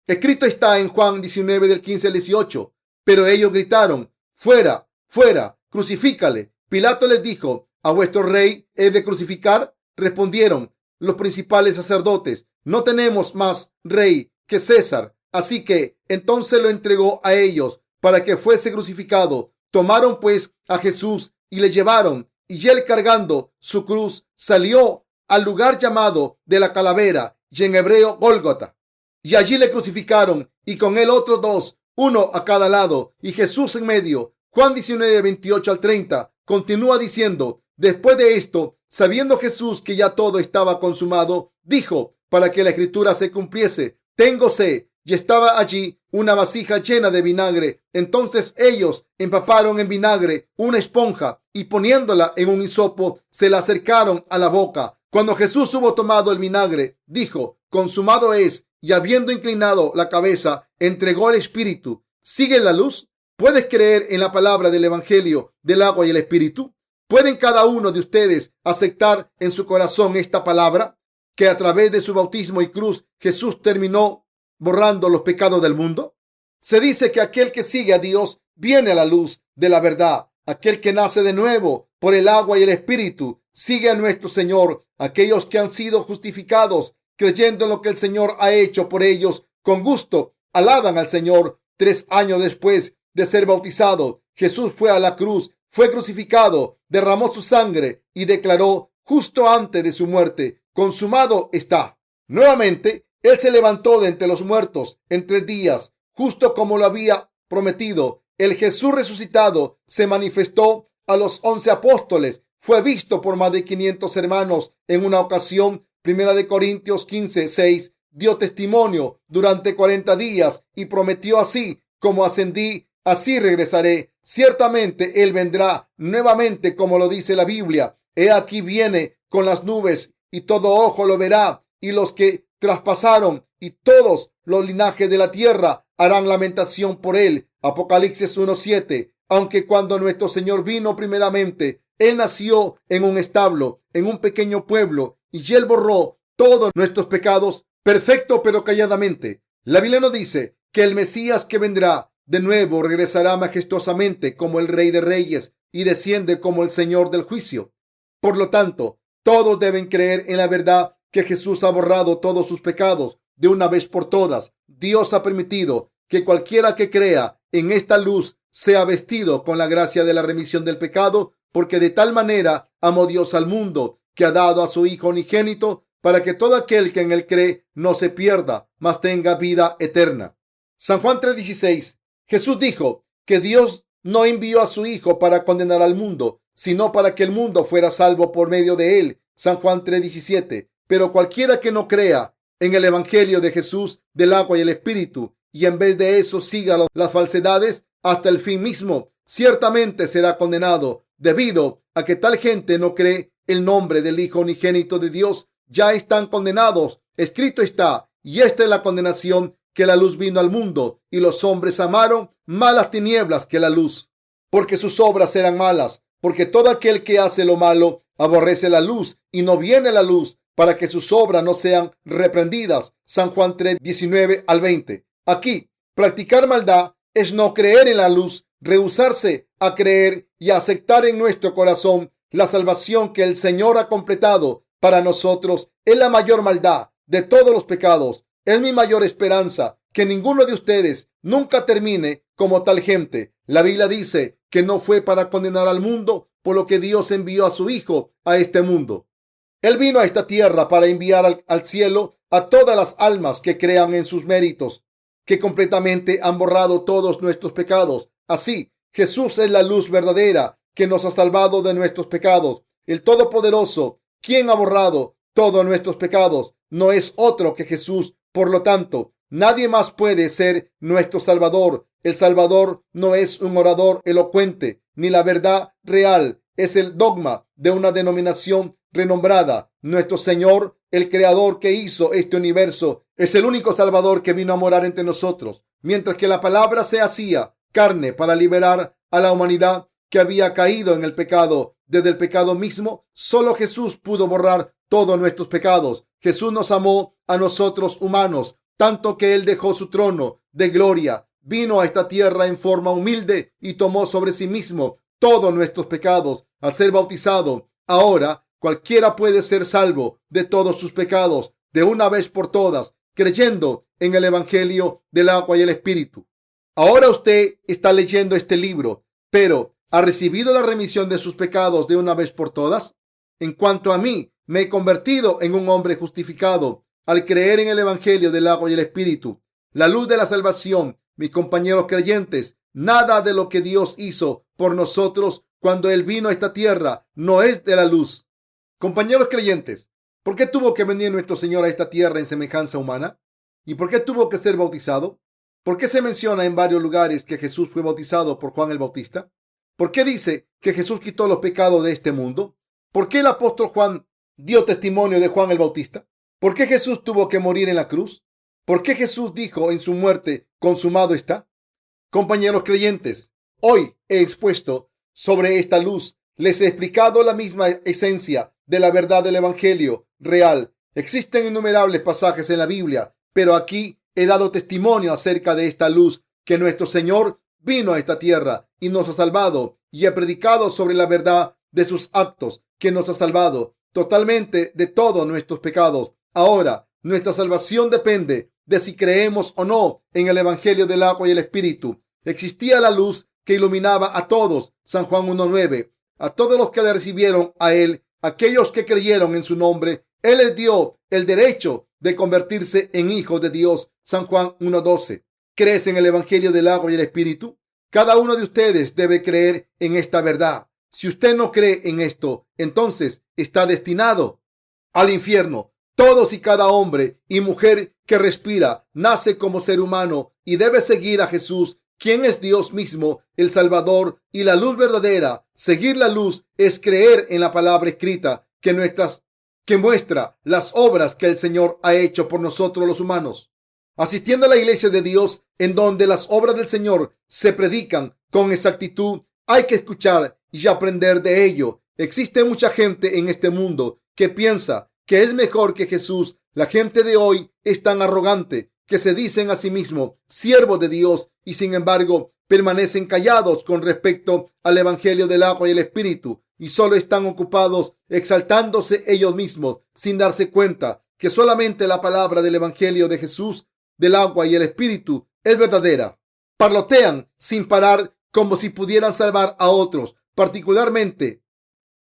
Escrito está en Juan 19 del 15 al 18. Pero ellos gritaron: fuera, fuera, crucifícale. Pilato les dijo: ¿a vuestro rey he de crucificar? Respondieron los principales sacerdotes: no tenemos más rey que César. Así que entonces lo entregó a ellos para que fuese crucificado. Tomaron pues a Jesús y le llevaron, y él, cargando su cruz, salió al lugar llamado de la calavera, y en hebreo Gólgota. Y allí le crucificaron, y con él otros dos, uno a cada lado, y Jesús en medio. Juan 19, 28 al 30 continúa diciendo: después de esto, sabiendo Jesús que ya todo estaba consumado, dijo, para que la escritura se cumpliese: tengo sed. Y estaba allí una vasija llena de vinagre. Entonces ellos empaparon en vinagre una esponja y poniéndola en un hisopo, se la acercaron a la boca. Cuando Jesús hubo tomado el vinagre, dijo: consumado es. Y habiendo inclinado la cabeza, entregó el Espíritu. ¿Sigue la luz? ¿Puedes creer en la palabra del Evangelio del agua y el Espíritu? ¿Pueden cada uno de ustedes aceptar en su corazón esta palabra? Que a través de su bautismo y cruz, Jesús terminó borrando los pecados del mundo. Se dice que aquel que sigue a Dios viene a la luz de la verdad. Aquel que nace de nuevo por el agua y el Espíritu sigue a nuestro Señor. Aquellos que han sido justificados creyendo en lo que el Señor ha hecho por ellos, con gusto alaban al Señor. 3 años después de ser bautizado, Jesús fue a la cruz, fue crucificado, derramó su sangre y declaró justo antes de su muerte: consumado está. Nuevamente, Él se levantó de entre los muertos en 3 días, justo como lo había prometido. El Jesús resucitado se manifestó a los 11 apóstoles. Fue visto por más de 500 hermanos en una ocasión. 1 Corintios 15:6 dio testimonio durante 40 días y prometió: así como ascendí, así regresaré. Ciertamente Él vendrá nuevamente, como lo dice la Biblia. He aquí viene con las nubes, y todo ojo lo verá, y los que traspasaron y todos los linajes de la tierra harán lamentación por él. Apocalipsis 1:7. Aunque cuando nuestro Señor vino primeramente, Él nació en un establo, en un pequeño pueblo, y Él borró todos nuestros pecados, perfecto pero calladamente. La Biblia nos dice que el Mesías que vendrá de nuevo regresará majestuosamente como el Rey de Reyes y desciende como el Señor del juicio. Por lo tanto, todos deben creer en la verdad que Jesús ha borrado todos sus pecados de una vez por todas. Dios ha permitido que cualquiera que crea en esta luz sea vestido con la gracia de la remisión del pecado, porque de tal manera amó Dios al mundo que ha dado a su Hijo unigénito para que todo aquel que en él cree no se pierda, mas tenga vida eterna. San Juan 3:16. Jesús dijo que Dios no envió a su Hijo para condenar al mundo, sino para que el mundo fuera salvo por medio de él. San Juan 3:17. Pero cualquiera que no crea en el Evangelio de Jesús del agua y el Espíritu, y en vez de eso siga las falsedades hasta el fin mismo, ciertamente será condenado, debido a que tal gente no cree el nombre del Hijo unigénito de Dios. Ya están condenados. Escrito está, y esta es la condenación, que la luz vino al mundo, y los hombres amaron más las tinieblas que la luz, porque sus obras eran malas. Porque todo aquel que hace lo malo aborrece la luz y no viene a la luz, para que sus obras no sean reprendidas. San Juan 3:19-20. Aquí, practicar maldad es no creer en la luz, rehusarse a creer y a aceptar en nuestro corazón la salvación que el Señor ha completado para nosotros. Es la mayor maldad de todos los pecados. Es mi mayor esperanza que ninguno de ustedes nunca termine como tal gente. La Biblia dice que no fue para condenar al mundo, por lo que Dios envió a su Hijo a este mundo. Él vino a esta tierra para enviar al cielo a todas las almas que crean en sus méritos, que completamente han borrado todos nuestros pecados. Así, Jesús es la luz verdadera que nos ha salvado de nuestros pecados. El Todopoderoso, quien ha borrado todos nuestros pecados, no es otro que Jesús. Por lo tanto, nadie más puede ser nuestro Salvador. El Salvador no es un orador elocuente, ni la verdad real es el dogma de una denominación renombrada. Nuestro Señor, el Creador que hizo este universo, es el único Salvador que vino a morar entre nosotros. Mientras que la palabra se hacía carne para liberar a la humanidad que había caído en el pecado, desde el pecado mismo, solo Jesús pudo borrar todos nuestros pecados. Jesús nos amó a nosotros humanos, tanto que Él dejó su trono de gloria, vino a esta tierra en forma humilde y tomó sobre sí mismo todos nuestros pecados al ser bautizado. Ahora cualquiera puede ser salvo de todos sus pecados de una vez por todas, creyendo en el Evangelio del agua y el Espíritu. Ahora usted está leyendo este libro, pero ¿ha recibido la remisión de sus pecados de una vez por todas? En cuanto a mí, me he convertido en un hombre justificado al creer en el Evangelio del agua y el Espíritu, la luz de la salvación. Mis compañeros creyentes, nada de lo que Dios hizo por nosotros cuando Él vino a esta tierra no es de la luz. Compañeros creyentes, ¿por qué tuvo que venir nuestro Señor a esta tierra en semejanza humana? ¿Y por qué tuvo que ser bautizado? ¿Por qué se menciona en varios lugares que Jesús fue bautizado por Juan el Bautista? ¿Por qué dice que Jesús quitó los pecados de este mundo? ¿Por qué el apóstol Juan dio testimonio de Juan el Bautista? ¿Por qué Jesús tuvo que morir en la cruz? ¿Por qué Jesús dijo en su muerte, consumado está? Compañeros creyentes, hoy he expuesto sobre esta luz. Les he explicado la misma esencia de la verdad del Evangelio real. Existen innumerables pasajes en la Biblia, pero aquí he dado testimonio acerca de esta luz, que nuestro Señor vino a esta tierra y nos ha salvado, y he predicado sobre la verdad de sus actos, que nos ha salvado totalmente de todos nuestros pecados. Ahora, nuestra salvación depende de si creemos o no en el Evangelio del agua y el Espíritu. Existía la luz que iluminaba a todos. San Juan 1:9. A todos los que le recibieron a Él, aquellos que creyeron en su nombre, Él les dio el derecho de convertirse en hijos de Dios. San Juan 1:12. ¿Crees en el Evangelio del agua y el Espíritu? Cada uno de ustedes debe creer en esta verdad. Si usted no cree en esto, entonces está destinado al infierno. Todos y cada hombre y mujer que respira nace como ser humano y debe seguir a Jesús, quien es Dios mismo, el Salvador y la luz verdadera. Seguir la luz es creer en la palabra escrita que muestra las obras que el Señor ha hecho por nosotros los humanos. Asistiendo a la iglesia de Dios, en donde las obras del Señor se predican con exactitud, hay que escuchar y aprender de ello. Existe mucha gente en este mundo que piensa que es mejor que Jesús. La gente de hoy es tan arrogante que se dicen a sí mismos siervos de Dios y sin embargo permanecen callados con respecto al evangelio del agua y el espíritu y solo están ocupados exaltándose ellos mismos sin darse cuenta que solamente la palabra del evangelio de Jesús, del agua y el espíritu es verdadera. Parlotean sin parar como si pudieran salvar a otros. Particularmente,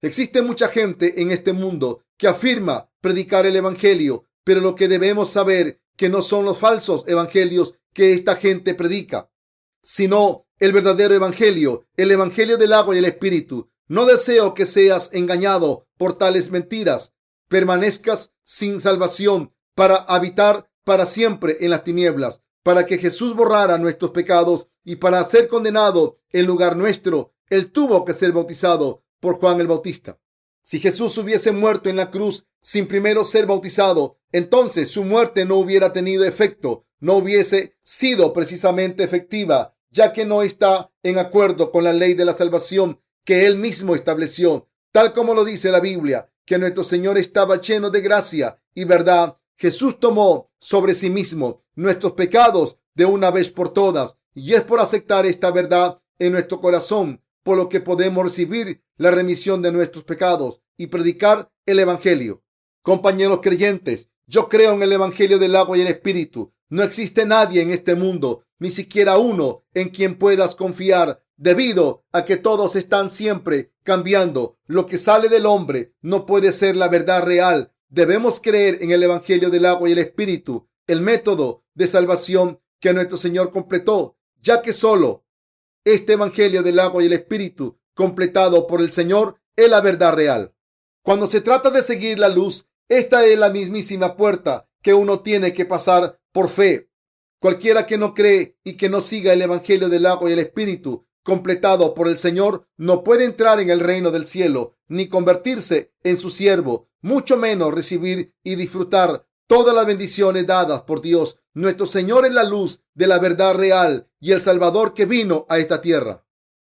existe mucha gente en este mundo que afirma predicar el evangelio, pero lo que debemos saber que no son los falsos evangelios que esta gente predica, sino el verdadero evangelio, el evangelio del agua y el espíritu. No deseo que seas engañado por tales mentiras, permanezcas sin salvación para habitar para siempre en las tinieblas. Para que Jesús borrara nuestros pecados y para ser condenado en lugar nuestro, Él tuvo que ser bautizado por Juan el Bautista. Si Jesús hubiese muerto en la cruz sin primero ser bautizado, entonces su muerte no hubiera tenido efecto, no hubiese sido precisamente efectiva, ya que no está en acuerdo con la ley de la salvación que Él mismo estableció, tal como lo dice la Biblia, que nuestro Señor estaba lleno de gracia y verdad. Jesús tomó sobre sí mismo nuestros pecados de una vez por todas, y es por aceptar esta verdad en nuestro corazón por lo que podemos recibir la remisión de nuestros pecados y predicar el evangelio. Compañeros creyentes, yo creo en el evangelio del agua y el espíritu. No existe nadie en este mundo, ni siquiera uno, en quien puedas confiar, debido a que todos están siempre cambiando. Lo que sale del hombre no puede ser la verdad real. Debemos creer en el evangelio del agua y el espíritu, el método de salvación que nuestro Señor completó, ya que solo este evangelio del agua y el espíritu completado por el Señor es la verdad real. Cuando se trata de seguir la luz, esta es la mismísima puerta que uno tiene que pasar por fe. Cualquiera que no cree y que no siga el evangelio del agua y el espíritu completado por el Señor no puede entrar en el reino del cielo, ni convertirse en su siervo, mucho menos recibir y disfrutar todas las bendiciones dadas por Dios. Nuestro Señor es la luz de la verdad real y el Salvador que vino a esta tierra.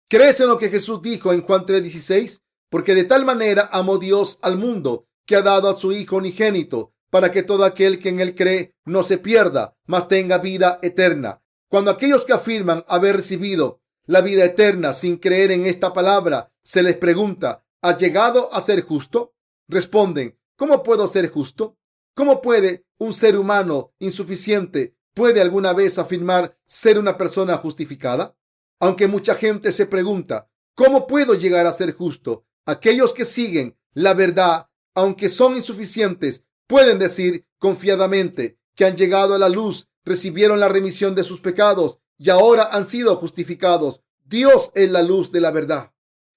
¿Crees en lo que Jesús dijo en Juan 3:16? Porque de tal manera amó Dios al mundo que ha dado a su Hijo unigénito, para que todo aquel que en él cree no se pierda, mas tenga vida eterna. Cuando aquellos que afirman haber recibido la vida eterna sin creer en esta palabra, se les pregunta, ¿has llegado a ser justo? Responden, ¿cómo puedo ser justo? ¿Cómo puede un ser humano insuficiente puede alguna vez afirmar ser una persona justificada? Aunque mucha gente se pregunta, ¿cómo puedo llegar a ser justo? Aquellos que siguen la verdad, aunque son insuficientes, pueden decir confiadamente que han llegado a la luz, recibieron la remisión de sus pecados y ahora han sido justificados. Dios es la luz de la verdad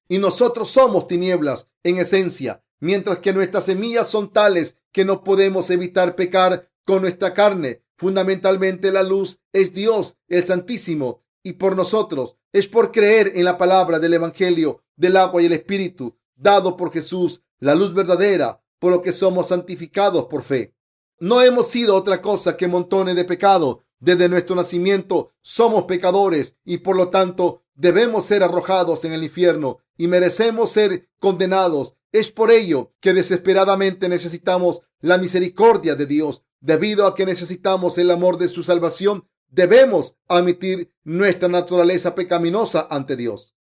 y nosotros somos tinieblas en esencia, mientras que nuestras semillas son tales que no podemos evitar pecar con nuestra carne. Fundamentalmente la luz es Dios, el Santísimo, y por nosotros es por creer en la palabra del Evangelio del agua y el Espíritu dado por Jesús, la luz verdadera, por lo que somos santificados por fe. No hemos sido otra cosa que montones de pecado. Desde nuestro nacimiento somos pecadores y por lo tanto debemos ser arrojados en el infierno y merecemos ser condenados. Es por ello que desesperadamente necesitamos la misericordia de Dios. Debido a que necesitamos el amor de su salvación, debemos admitir nuestra naturaleza pecaminosa ante Dios.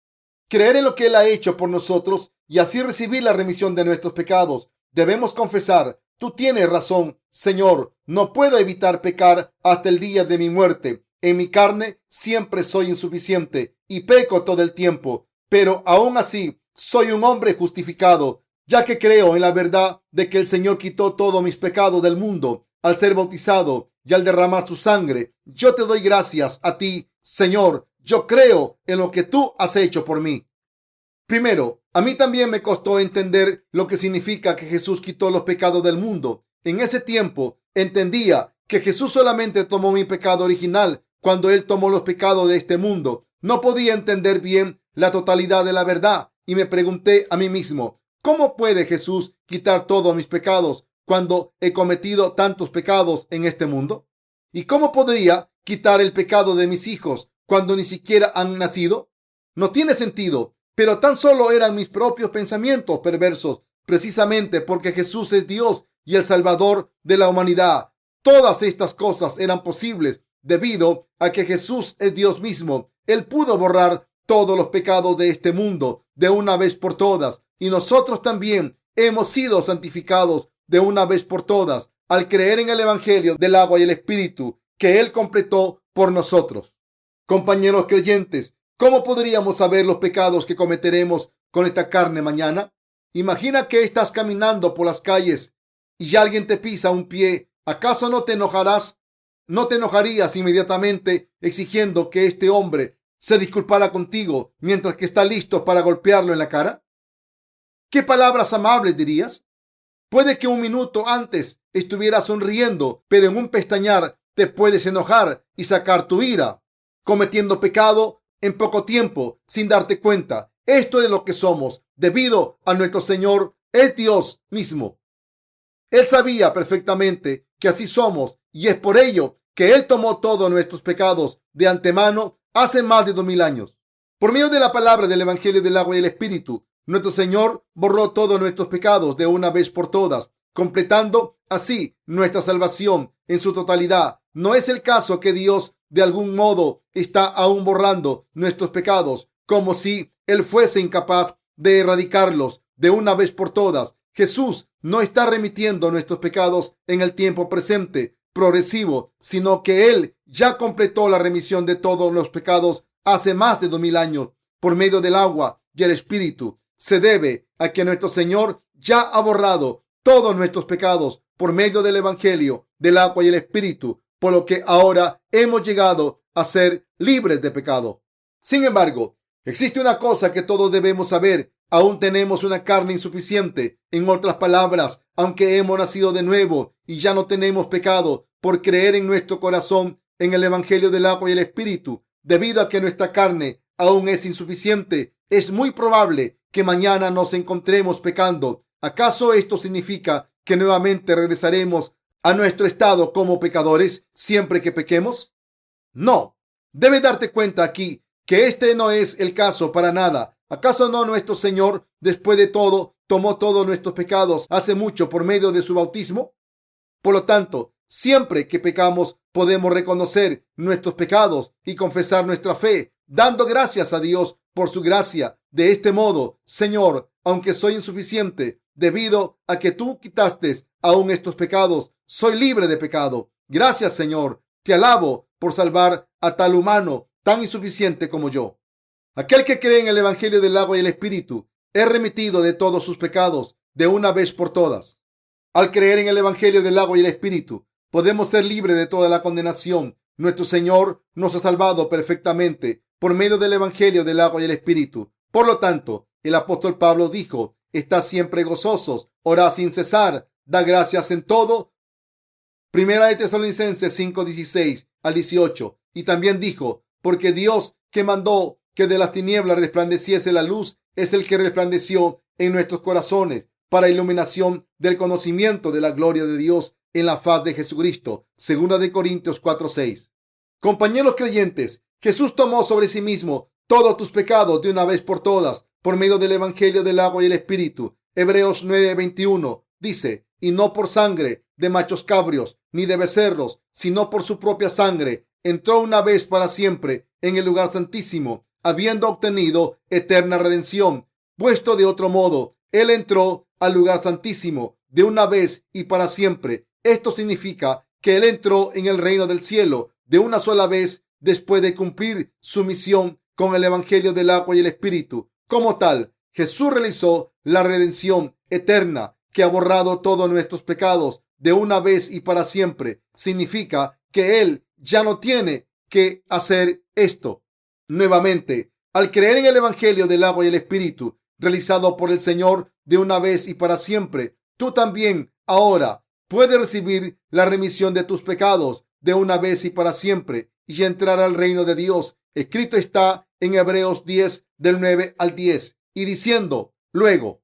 Creer en lo que Él ha hecho por nosotros y así recibir la remisión de nuestros pecados. Debemos confesar, tú tienes razón, Señor, no puedo evitar pecar hasta el día de mi muerte. En mi carne siempre soy insuficiente y peco todo el tiempo, pero aún así soy un hombre justificado, ya que creo en la verdad de que el Señor quitó todos mis pecados del mundo al ser bautizado y al derramar su sangre. Yo te doy gracias a ti, Señor. Yo creo en lo que tú has hecho por mí. Primero, a mí también me costó entender lo que significa que Jesús quitó los pecados del mundo. En ese tiempo entendía que Jesús solamente tomó mi pecado original cuando Él tomó los pecados de este mundo. No podía entender bien la totalidad de la verdad y me pregunté a mí mismo, ¿cómo puede Jesús quitar todos mis pecados cuando he cometido tantos pecados en este mundo? ¿Y cómo podría quitar el pecado de mis hijos cuando ni siquiera han nacido? No tiene sentido. Pero tan solo eran mis propios pensamientos perversos, precisamente porque Jesús es Dios y el Salvador de la humanidad. Todas estas cosas eran posibles debido a que Jesús es Dios mismo. Él pudo borrar todos los pecados de este mundo de una vez por todas, y nosotros también hemos sido santificados de una vez por todas al creer en el Evangelio del agua y el Espíritu que Él completó por nosotros. Compañeros creyentes, ¿cómo podríamos saber los pecados que cometeremos con esta carne mañana? Imagina que estás caminando por las calles y alguien te pisa un pie. ¿Acaso no te enojarás? ¿No te enojarías inmediatamente exigiendo que este hombre se disculpara contigo mientras que está listo para golpearlo en la cara? ¿Qué palabras amables dirías? Puede que un minuto antes estuvieras sonriendo, pero en un pestañear te puedes enojar y sacar tu ira, cometiendo pecado en poco tiempo sin darte cuenta. Esto es lo que somos debido a nuestro Señor es Dios mismo. Él sabía perfectamente que así somos y es por ello que Él tomó todos nuestros pecados de antemano hace más de 2000 años. Por medio de la palabra del Evangelio del agua y el Espíritu, nuestro Señor borró todos nuestros pecados de una vez por todas, completando así nuestra salvación en su totalidad. No es el caso que Dios de algún modo está aún borrando nuestros pecados, como si Él fuese incapaz de erradicarlos de una vez por todas. Jesús no está remitiendo nuestros pecados en el tiempo presente progresivo, sino que Él ya completó la remisión de todos los pecados hace más de 2000 años por medio del agua y el Espíritu. Se debe a que nuestro Señor ya ha borrado todos nuestros pecados por medio del Evangelio del agua y el Espíritu, por lo que ahora hemos llegado a ser libres de pecado. Sin embargo, existe una cosa que todos debemos saber. Aún tenemos una carne insuficiente. En otras palabras, aunque hemos nacido de nuevo y ya no tenemos pecado por creer en nuestro corazón en el Evangelio del agua y el Espíritu, debido a que nuestra carne aún es insuficiente, es muy probable que mañana nos encontremos pecando. ¿Acaso esto significa que nuevamente regresaremos a nuestro estado como pecadores siempre que pequemos? No. Debes darte cuenta aquí que este no es el caso para nada. ¿Acaso no nuestro Señor, después de todo, tomó todos nuestros pecados hace mucho por medio de su bautismo? Por lo tanto, siempre que pecamos, podemos reconocer nuestros pecados y confesar nuestra fe, dando gracias a Dios por su gracia. De este modo, Señor, aunque soy insuficiente, debido a que tú quitaste aún estos pecados, soy libre de pecado. Gracias, Señor. Te alabo por salvar a tal humano tan insuficiente como yo. Aquel que cree en el Evangelio del agua y el Espíritu es remitido de todos sus pecados de una vez por todas. Al creer en el Evangelio del agua y el Espíritu, podemos ser libres de toda la condenación. Nuestro Señor nos ha salvado perfectamente por medio del Evangelio del agua y el Espíritu. Por lo tanto, el apóstol Pablo dijo: estad siempre gozosos, orad sin cesar, da gracias en todo. Primera de Tesalonicenses 5:16 al 18. Y también dijo: porque Dios, que mandó que de las tinieblas resplandeciese la luz, es el que resplandeció en nuestros corazones para iluminación del conocimiento de la gloria de Dios en la faz de Jesucristo. Segunda de Corintios 4:6. Compañeros creyentes, Jesús tomó sobre sí mismo todos tus pecados de una vez por todas por medio del Evangelio del agua y el Espíritu. Hebreos 9:21 dice: y no por sangre de machos cabrios ni de becerros, sino por su propia sangre, entró una vez para siempre en el lugar santísimo, habiendo obtenido eterna redención. Puesto de otro modo, Él entró al lugar santísimo de una vez y para siempre. Esto significa que Él entró en el reino del cielo de una sola vez después de cumplir su misión con el Evangelio del agua y el Espíritu. Como tal, Jesús realizó la redención eterna que ha borrado todos nuestros pecados de una vez y para siempre. Significa que Él ya no tiene que hacer esto nuevamente. Al creer en el Evangelio del agua y el Espíritu realizado por el Señor de una vez y para siempre, tú también ahora puedes recibir la remisión de tus pecados de una vez y para siempre y entrar al reino de Dios. Escrito está en Hebreos 10 del 9 al 10 y diciendo luego: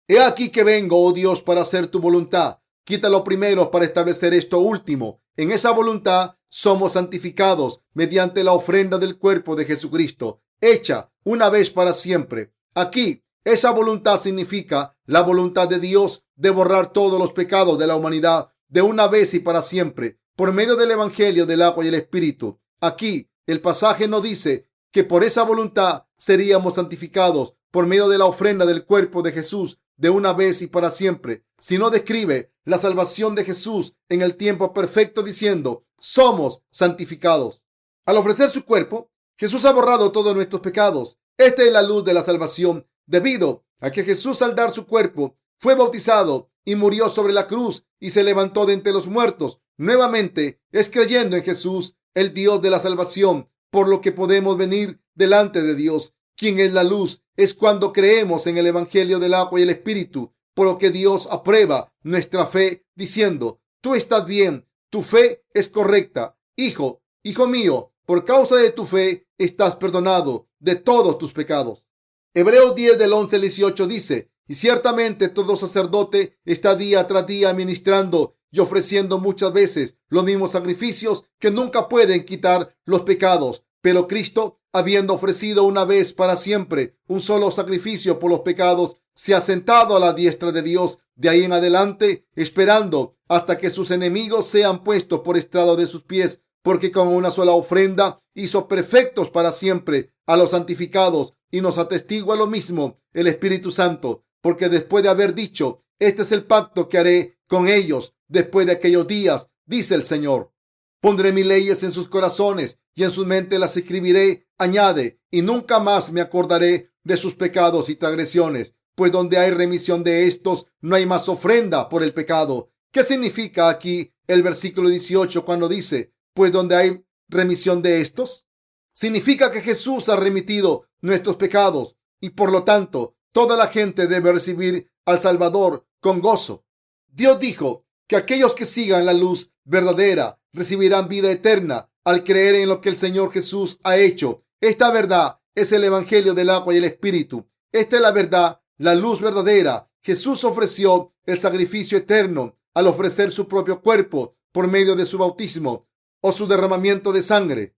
he aquí que vengo, oh Dios, para hacer tu voluntad. Quita lo primero para establecer esto último. En esa voluntad somos santificados mediante la ofrenda del cuerpo de Jesucristo, hecha una vez para siempre. Aquí, esa voluntad significa la voluntad de Dios de borrar todos los pecados de la humanidad de una vez y para siempre por medio del Evangelio del agua y el Espíritu. Aquí el pasaje no dice que por esa voluntad seríamos santificados por medio de la ofrenda del cuerpo de Jesús de una vez y para siempre, sino describe la salvación de Jesús en el tiempo perfecto diciendo, somos santificados. Al ofrecer su cuerpo, Jesús ha borrado todos nuestros pecados. Esta es la luz de la salvación, debido a que Jesús al dar su cuerpo fue bautizado y murió sobre la cruz y se levantó de entre los muertos. Nuevamente es creyendo en Jesús, el Dios de la salvación, por lo que podemos venir delante de Dios, quien es la luz. Es cuando creemos en el Evangelio del agua y el Espíritu, por lo que Dios aprueba nuestra fe diciendo, tú estás bien, tu fe es correcta. Hijo mío, por causa de tu fe estás perdonado de todos tus pecados. Hebreos 10 del 11 al 18 dice, y ciertamente todo sacerdote está día tras día ministrando y ofreciendo muchas veces los mismos sacrificios que nunca pueden quitar los pecados. Pero Cristo, habiendo ofrecido una vez para siempre un solo sacrificio por los pecados, se ha sentado a la diestra de Dios de ahí en adelante, esperando hasta que sus enemigos sean puestos por estrado de sus pies, porque con una sola ofrenda hizo perfectos para siempre a los santificados, y nos atestigua lo mismo el Espíritu Santo, porque después de haber dicho, este es el pacto que haré con ellos después de aquellos días, dice el Señor. Pondré mis leyes en sus corazones y en sus mentes las escribiré, añade, y nunca más me acordaré de sus pecados y transgresiones, pues donde hay remisión de estos, no hay más ofrenda por el pecado. ¿Qué significa aquí el versículo 18 cuando dice, pues donde hay remisión de estos? Significa que Jesús ha remitido nuestros pecados y por lo tanto toda la gente debe recibir al Salvador con gozo. Dios dijo que aquellos que sigan la luz verdadera recibirán vida eterna al creer en lo que el Señor Jesús ha hecho. Esta verdad es el Evangelio del agua y el Espíritu. Esta es la verdad, la luz verdadera. Jesús ofreció el sacrificio eterno al ofrecer su propio cuerpo por medio de su bautismo o su derramamiento de sangre.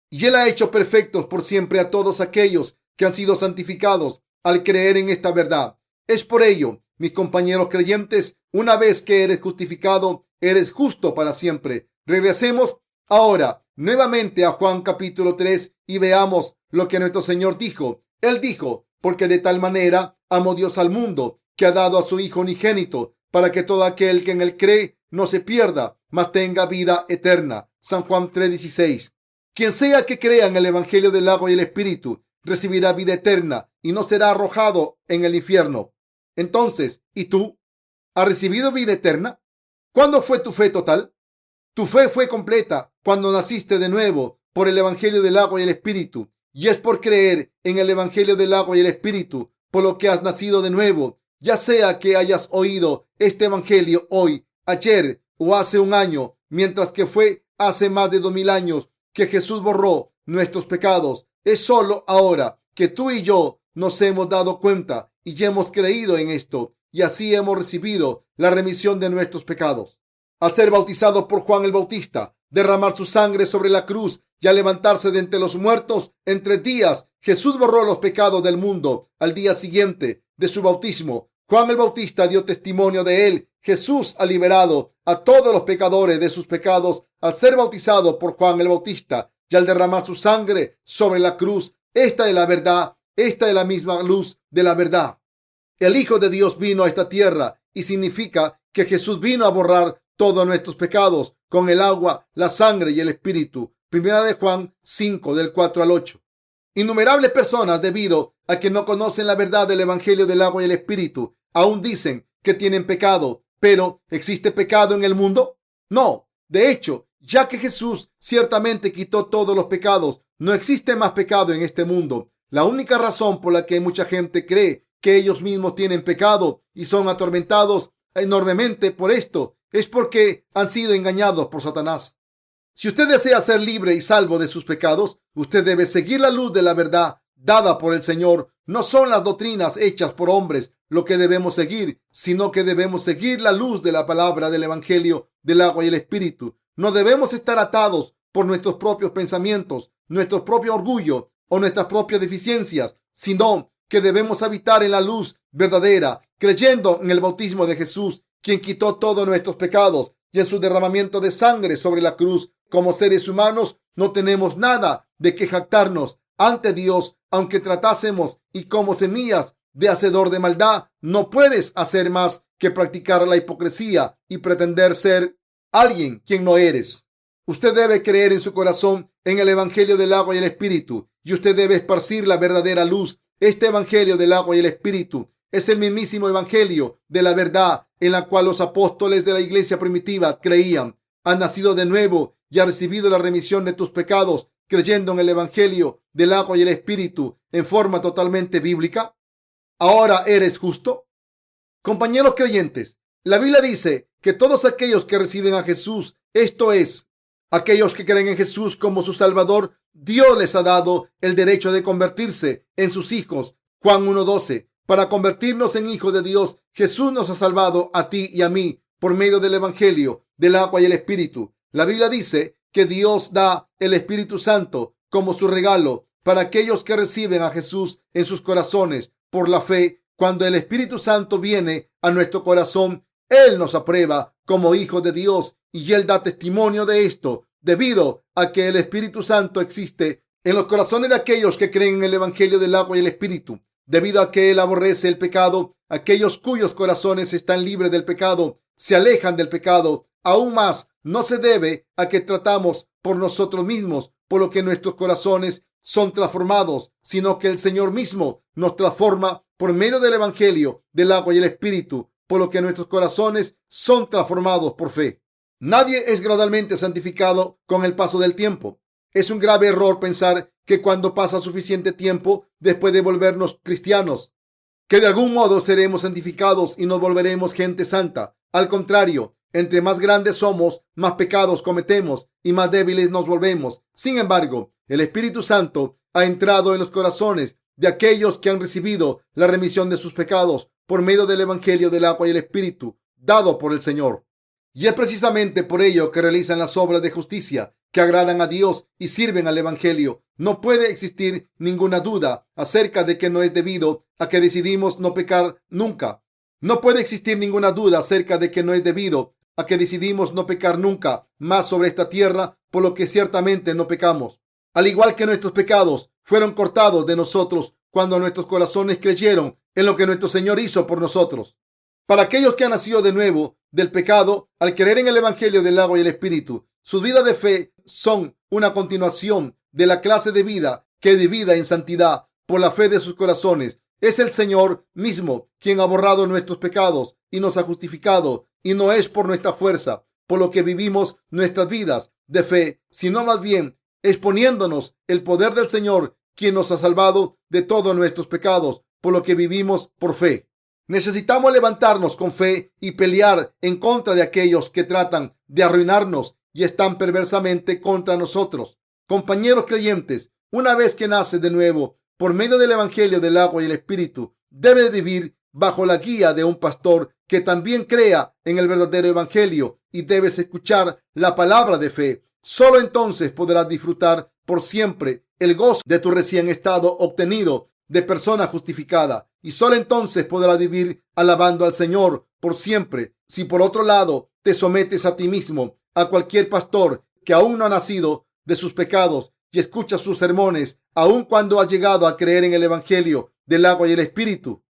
Y Él ha hecho perfectos por siempre a todos aquellos que han sido santificados al creer en esta verdad. Es por ello, mis compañeros creyentes, una vez que eres justificado, eres justo para siempre. Regresemos ahora nuevamente a Juan capítulo 3 y veamos lo que nuestro Señor dijo. Él dijo, porque de tal manera amó Dios al mundo, que ha dado a su Hijo unigénito, para que todo aquel que en él cree no se pierda, mas tenga vida eterna. San Juan 3:16. Quien sea que crea en el Evangelio del agua y el Espíritu recibirá vida eterna y no será arrojado en el infierno. Entonces, ¿y tú? ¿Has recibido vida eterna? ¿Cuándo fue tu fe total? Tu fe fue completa cuando naciste de nuevo por el Evangelio del agua y el Espíritu. Y es por creer en el Evangelio del agua y el Espíritu por lo que has nacido de nuevo. Ya sea que hayas oído este Evangelio hoy, ayer o hace un año, mientras que fue hace más de 2000 años que Jesús borró nuestros pecados. Es solo ahora que tú y yo nos hemos dado cuenta y ya hemos creído en esto, y así hemos recibido la remisión de nuestros pecados. Al ser bautizado por Juan el Bautista, derramar su sangre sobre la cruz y al levantarse de entre los muertos en 3 días, Jesús borró los pecados del mundo. Al día siguiente de su bautismo, Juan el Bautista dio testimonio de él. Jesús ha liberado a todos los pecadores de sus pecados al ser bautizado por Juan el Bautista y al derramar su sangre sobre la cruz. Esta es la verdad. Esta es la misma luz de la verdad. El Hijo de Dios vino a esta tierra y significa que Jesús vino a borrar todos nuestros pecados con el agua, la sangre y el Espíritu. Primera de Juan 5 del 4 al 8. Innumerables personas, debido a que no conocen la verdad del Evangelio del agua y el Espíritu, aún dicen que tienen pecado. ¿Pero existe pecado en el mundo? No. De hecho, ya que Jesús ciertamente quitó todos los pecados, no existe más pecado en este mundo. La única razón por la que mucha gente cree que ellos mismos tienen pecado y son atormentados enormemente por esto es porque han sido engañados por Satanás. Si usted desea ser libre y salvo de sus pecados, usted debe seguir la luz de la verdad dada por el Señor. No son las doctrinas hechas por hombres lo que debemos seguir, sino que debemos seguir la luz de la palabra del Evangelio del agua y el Espíritu. No debemos estar atados por nuestros propios pensamientos, nuestro propio orgullo o nuestras propias deficiencias, sino que debemos habitar en la luz verdadera, creyendo en el bautismo de Jesús, quien quitó todos nuestros pecados. y en su derramamiento de sangre sobre la cruz. Como seres humanos no tenemos nada de que jactarnos ante Dios, aunque tratásemos, y como semillas de hacedor de maldad, no puedes hacer más que practicar la hipocresía y pretender ser alguien quien no eres. Usted debe creer en su corazón en el Evangelio del agua y el Espíritu, y usted debe esparcir la verdadera luz. Este Evangelio del agua y el Espíritu es el mismísimo Evangelio de la verdad en la cual los apóstoles de la iglesia primitiva creían. Has nacido de nuevo y has recibido la remisión de tus pecados creyendo en el Evangelio del agua y el Espíritu en forma totalmente bíblica. ¿Ahora eres justo? Compañeros creyentes, la Biblia dice que todos aquellos que reciben a Jesús, esto es, aquellos que creen en Jesús como su Salvador, Dios les ha dado el derecho de convertirse en sus hijos. Juan 1:12. Para convertirnos en hijos de Dios, Jesús nos ha salvado a ti y a mí por medio del Evangelio del agua y el Espíritu. La Biblia dice que Dios da el Espíritu Santo como su regalo para aquellos que reciben a Jesús en sus corazones por la fe. Cuando el Espíritu Santo viene a nuestro corazón, Él nos aprueba como hijos de Dios y Él da testimonio de esto debido a que el Espíritu Santo existe en los corazones de aquellos que creen en el Evangelio del agua y el Espíritu. Debido a que Él aborrece el pecado, aquellos cuyos corazones están libres del pecado se alejan del pecado. Aún más, no se debe a que tratamos por nosotros mismos, por lo que nuestros corazones son transformados, sino que el Señor mismo nos transforma por medio del Evangelio del agua y el Espíritu, por lo que nuestros corazones son transformados por fe. Nadie es gradualmente santificado con el paso del tiempo. Es un grave error pensar que cuando pasa suficiente tiempo después de volvernos cristianos, que de algún modo seremos santificados y nos volveremos gente santa. Al contrario, entre más grandes somos, más pecados cometemos y más débiles nos volvemos. Sin embargo, el Espíritu Santo ha entrado en los corazones de aquellos que han recibido la remisión de sus pecados por medio del Evangelio del agua y el Espíritu dado por el Señor. Y es precisamente por ello que realizan las obras de justicia que agradan a Dios y sirven al Evangelio. No puede existir ninguna duda acerca de que no es debido a que decidimos no pecar nunca. No puede existir ninguna duda acerca de que no es debido a que decidimos no pecar nunca más sobre esta tierra, por lo que ciertamente no pecamos. Al igual que nuestros pecados fueron cortados de nosotros cuando nuestros corazones creyeron en lo que nuestro Señor hizo por nosotros. Para aquellos que han nacido de nuevo del pecado, al creer en el Evangelio del agua y el Espíritu, sus vidas de fe son una continuación de la clase de vida que es vivida en santidad por la fe de sus corazones. Es el Señor mismo quien ha borrado nuestros pecados y nos ha justificado, y no es por nuestra fuerza por lo que vivimos nuestras vidas de fe, sino más bien exponiéndonos el poder del Señor, quien nos ha salvado de todos nuestros pecados, por lo que vivimos por fe. Necesitamos levantarnos con fe y pelear en contra de aquellos que tratan de arruinarnos y están perversamente contra nosotros. Compañeros creyentes, una vez que naces de nuevo por medio del Evangelio del agua y el Espíritu, debes vivir bajo la guía de un pastor que también crea en el verdadero Evangelio y debes escuchar la palabra de fe. Solo entonces podrás disfrutar por siempre el gozo de tu recién estado obtenido de persona justificada, y solo entonces podrás vivir alabando al Señor por siempre. Si por otro lado te sometes a ti mismo a cualquier pastor que aún no ha nacido de sus pecados y escuchas sus sermones, aun cuando has llegado a creer en el Evangelio del agua y el Espíritu,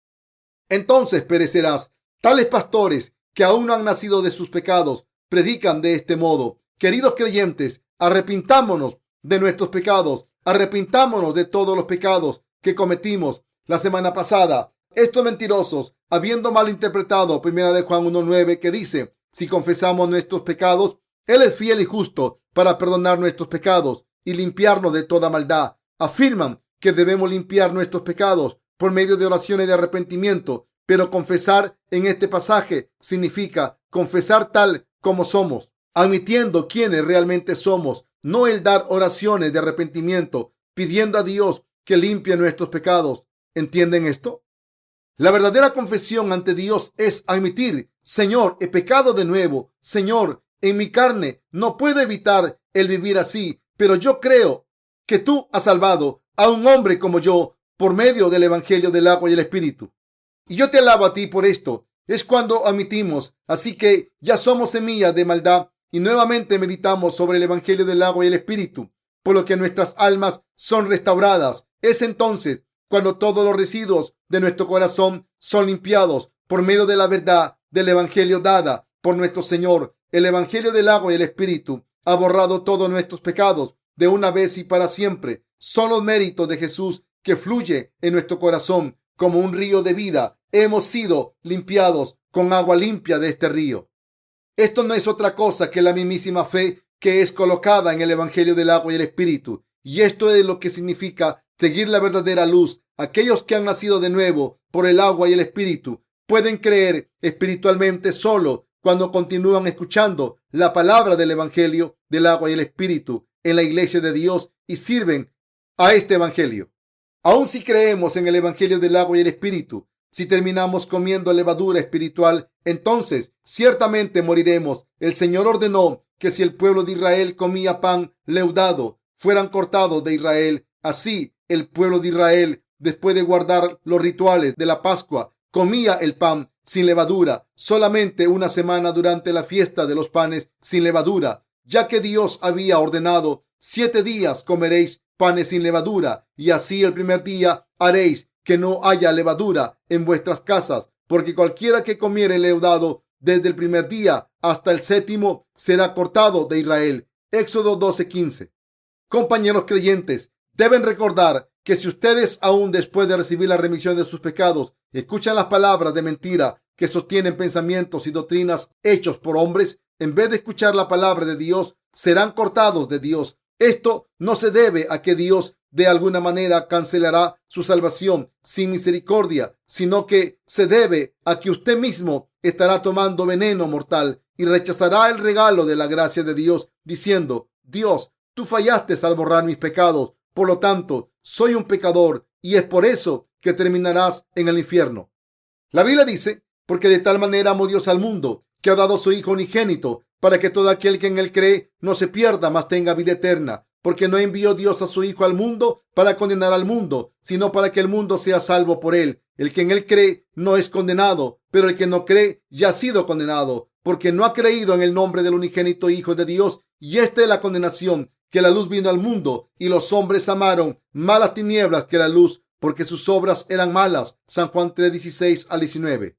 entonces perecerás. Tales pastores que aún no han nacido de sus pecados predican de este modo. Queridos creyentes, arrepintámonos de nuestros pecados, arrepintámonos de todos los pecados que cometimos la semana pasada. Estos mentirosos, habiendo malinterpretado 1 de Juan 1:9, que dice: si confesamos nuestros pecados, Él es fiel y justo para perdonar nuestros pecados y limpiarnos de toda maldad. Afirman que debemos limpiar nuestros pecados por medio de oraciones de arrepentimiento, pero confesar en este pasaje significa confesar tal como somos, admitiendo quiénes realmente somos, no el dar oraciones de arrepentimiento pidiendo a Dios que limpie nuestros pecados. ¿Entienden esto? La verdadera confesión ante Dios es admitir: Señor, he pecado de nuevo. Señor, en mi carne no puedo evitar el vivir así, pero yo creo que tú has salvado a un hombre como yo por medio del Evangelio del agua y el Espíritu. Y yo te alabo a ti por esto. Es cuando admitimos, así que ya somos semillas de maldad y nuevamente meditamos sobre el Evangelio del agua y el Espíritu, por lo que nuestras almas son restauradas. Es entonces cuando todos los residuos de nuestro corazón son limpiados por medio de la verdad del Evangelio dada por nuestro Señor. El Evangelio del agua y el Espíritu ha borrado todos nuestros pecados de una vez y para siempre. Son los méritos de Jesús que fluye en nuestro corazón como un río de vida. Hemos sido limpiados con agua limpia de este río. Esto no es otra cosa que la mismísima fe que es colocada en el Evangelio del agua y el Espíritu. Y esto es lo que significa seguir la verdadera luz. Aquellos que han nacido de nuevo por el agua y el Espíritu pueden creer espiritualmente solo cuando continúan escuchando la palabra del Evangelio del agua y el Espíritu en la iglesia de Dios y sirven a este Evangelio. Aun si creemos en el Evangelio del agua y el Espíritu, si terminamos comiendo levadura espiritual, entonces ciertamente moriremos. El Señor ordenó que si el pueblo de Israel comía pan leudado, fueran cortados de Israel. Así, el pueblo de Israel, después de guardar los rituales de la Pascua, comía el pan sin levadura solamente una semana durante la fiesta de los panes sin levadura, ya que Dios había ordenado 7 días comeréis panes sin levadura, y así el primer día haréis que no haya levadura en vuestras casas, porque cualquiera que comiere leudado desde el primer día hasta el 7º será cortado de Israel. Éxodo 12:15. Compañeros creyentes, deben recordar que si ustedes aún después de recibir la remisión de sus pecados escuchan las palabras de mentira que sostienen pensamientos y doctrinas hechos por hombres, en vez de escuchar la palabra de Dios, serán cortados de Dios. Esto no se debe a que Dios de alguna manera cancelará su salvación sin misericordia, sino que se debe a que usted mismo estará tomando veneno mortal y rechazará el regalo de la gracia de Dios, diciendo: Dios, tú fallaste al borrar mis pecados, por lo tanto, soy un pecador y es por eso que terminarás en el infierno. La Biblia dice: porque de tal manera amó Dios al mundo, que ha dado su Hijo unigénito, para que todo aquel que en él cree no se pierda, mas tenga vida eterna. Porque no envió Dios a su Hijo al mundo para condenar al mundo, sino para que el mundo sea salvo por él. El que en él cree no es condenado, pero el que no cree ya ha sido condenado, porque no ha creído en el nombre del unigénito Hijo de Dios. Y esta es la condenación, que la luz vino al mundo, y los hombres amaron más las tinieblas que la luz, porque sus obras eran malas. San Juan 3:16-19.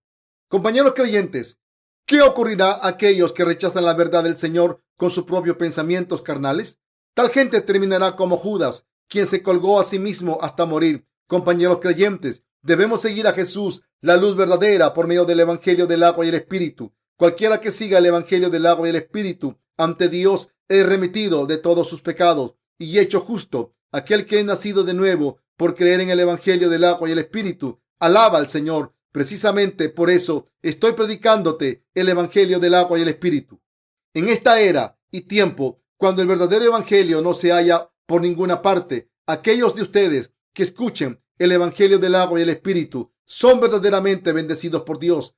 Compañeros creyentes, ¿qué ocurrirá a aquellos que rechazan la verdad del Señor con sus propios pensamientos carnales? Tal gente terminará como Judas, quien se colgó a sí mismo hasta morir. Compañeros creyentes, debemos seguir a Jesús, la luz verdadera, por medio del Evangelio del agua y el Espíritu. Cualquiera que siga el Evangelio del agua y el Espíritu ante Dios es remitido de todos sus pecados y hecho justo. Aquel que es nacido de nuevo por creer en el Evangelio del agua y el Espíritu alaba al Señor. Precisamente por eso estoy predicándote el Evangelio del agua y el Espíritu. En esta era y tiempo, cuando el verdadero Evangelio no se halla por ninguna parte, aquellos de ustedes que escuchen el Evangelio del agua y el Espíritu son verdaderamente bendecidos por Dios.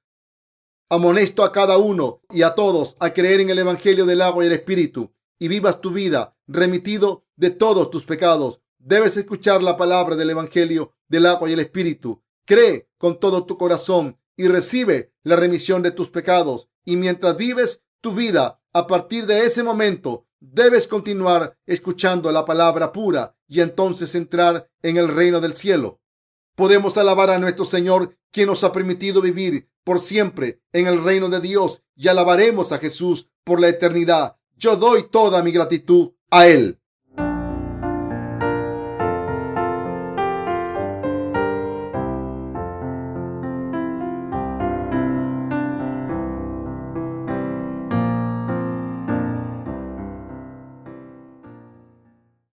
Amonesto a cada uno y a todos a creer en el Evangelio del agua y el Espíritu y vivas tu vida remitido de todos tus pecados. Debes escuchar la palabra del Evangelio del agua y el Espíritu. Cree con todo tu corazón y recibe la remisión de tus pecados. Y mientras vives tu vida, a partir de ese momento, debes continuar escuchando la palabra pura y entonces entrar en el reino del cielo. Podemos alabar a nuestro Señor, quien nos ha permitido vivir por siempre en el reino de Dios, y alabaremos a Jesús por la eternidad. Yo doy toda mi gratitud a Él.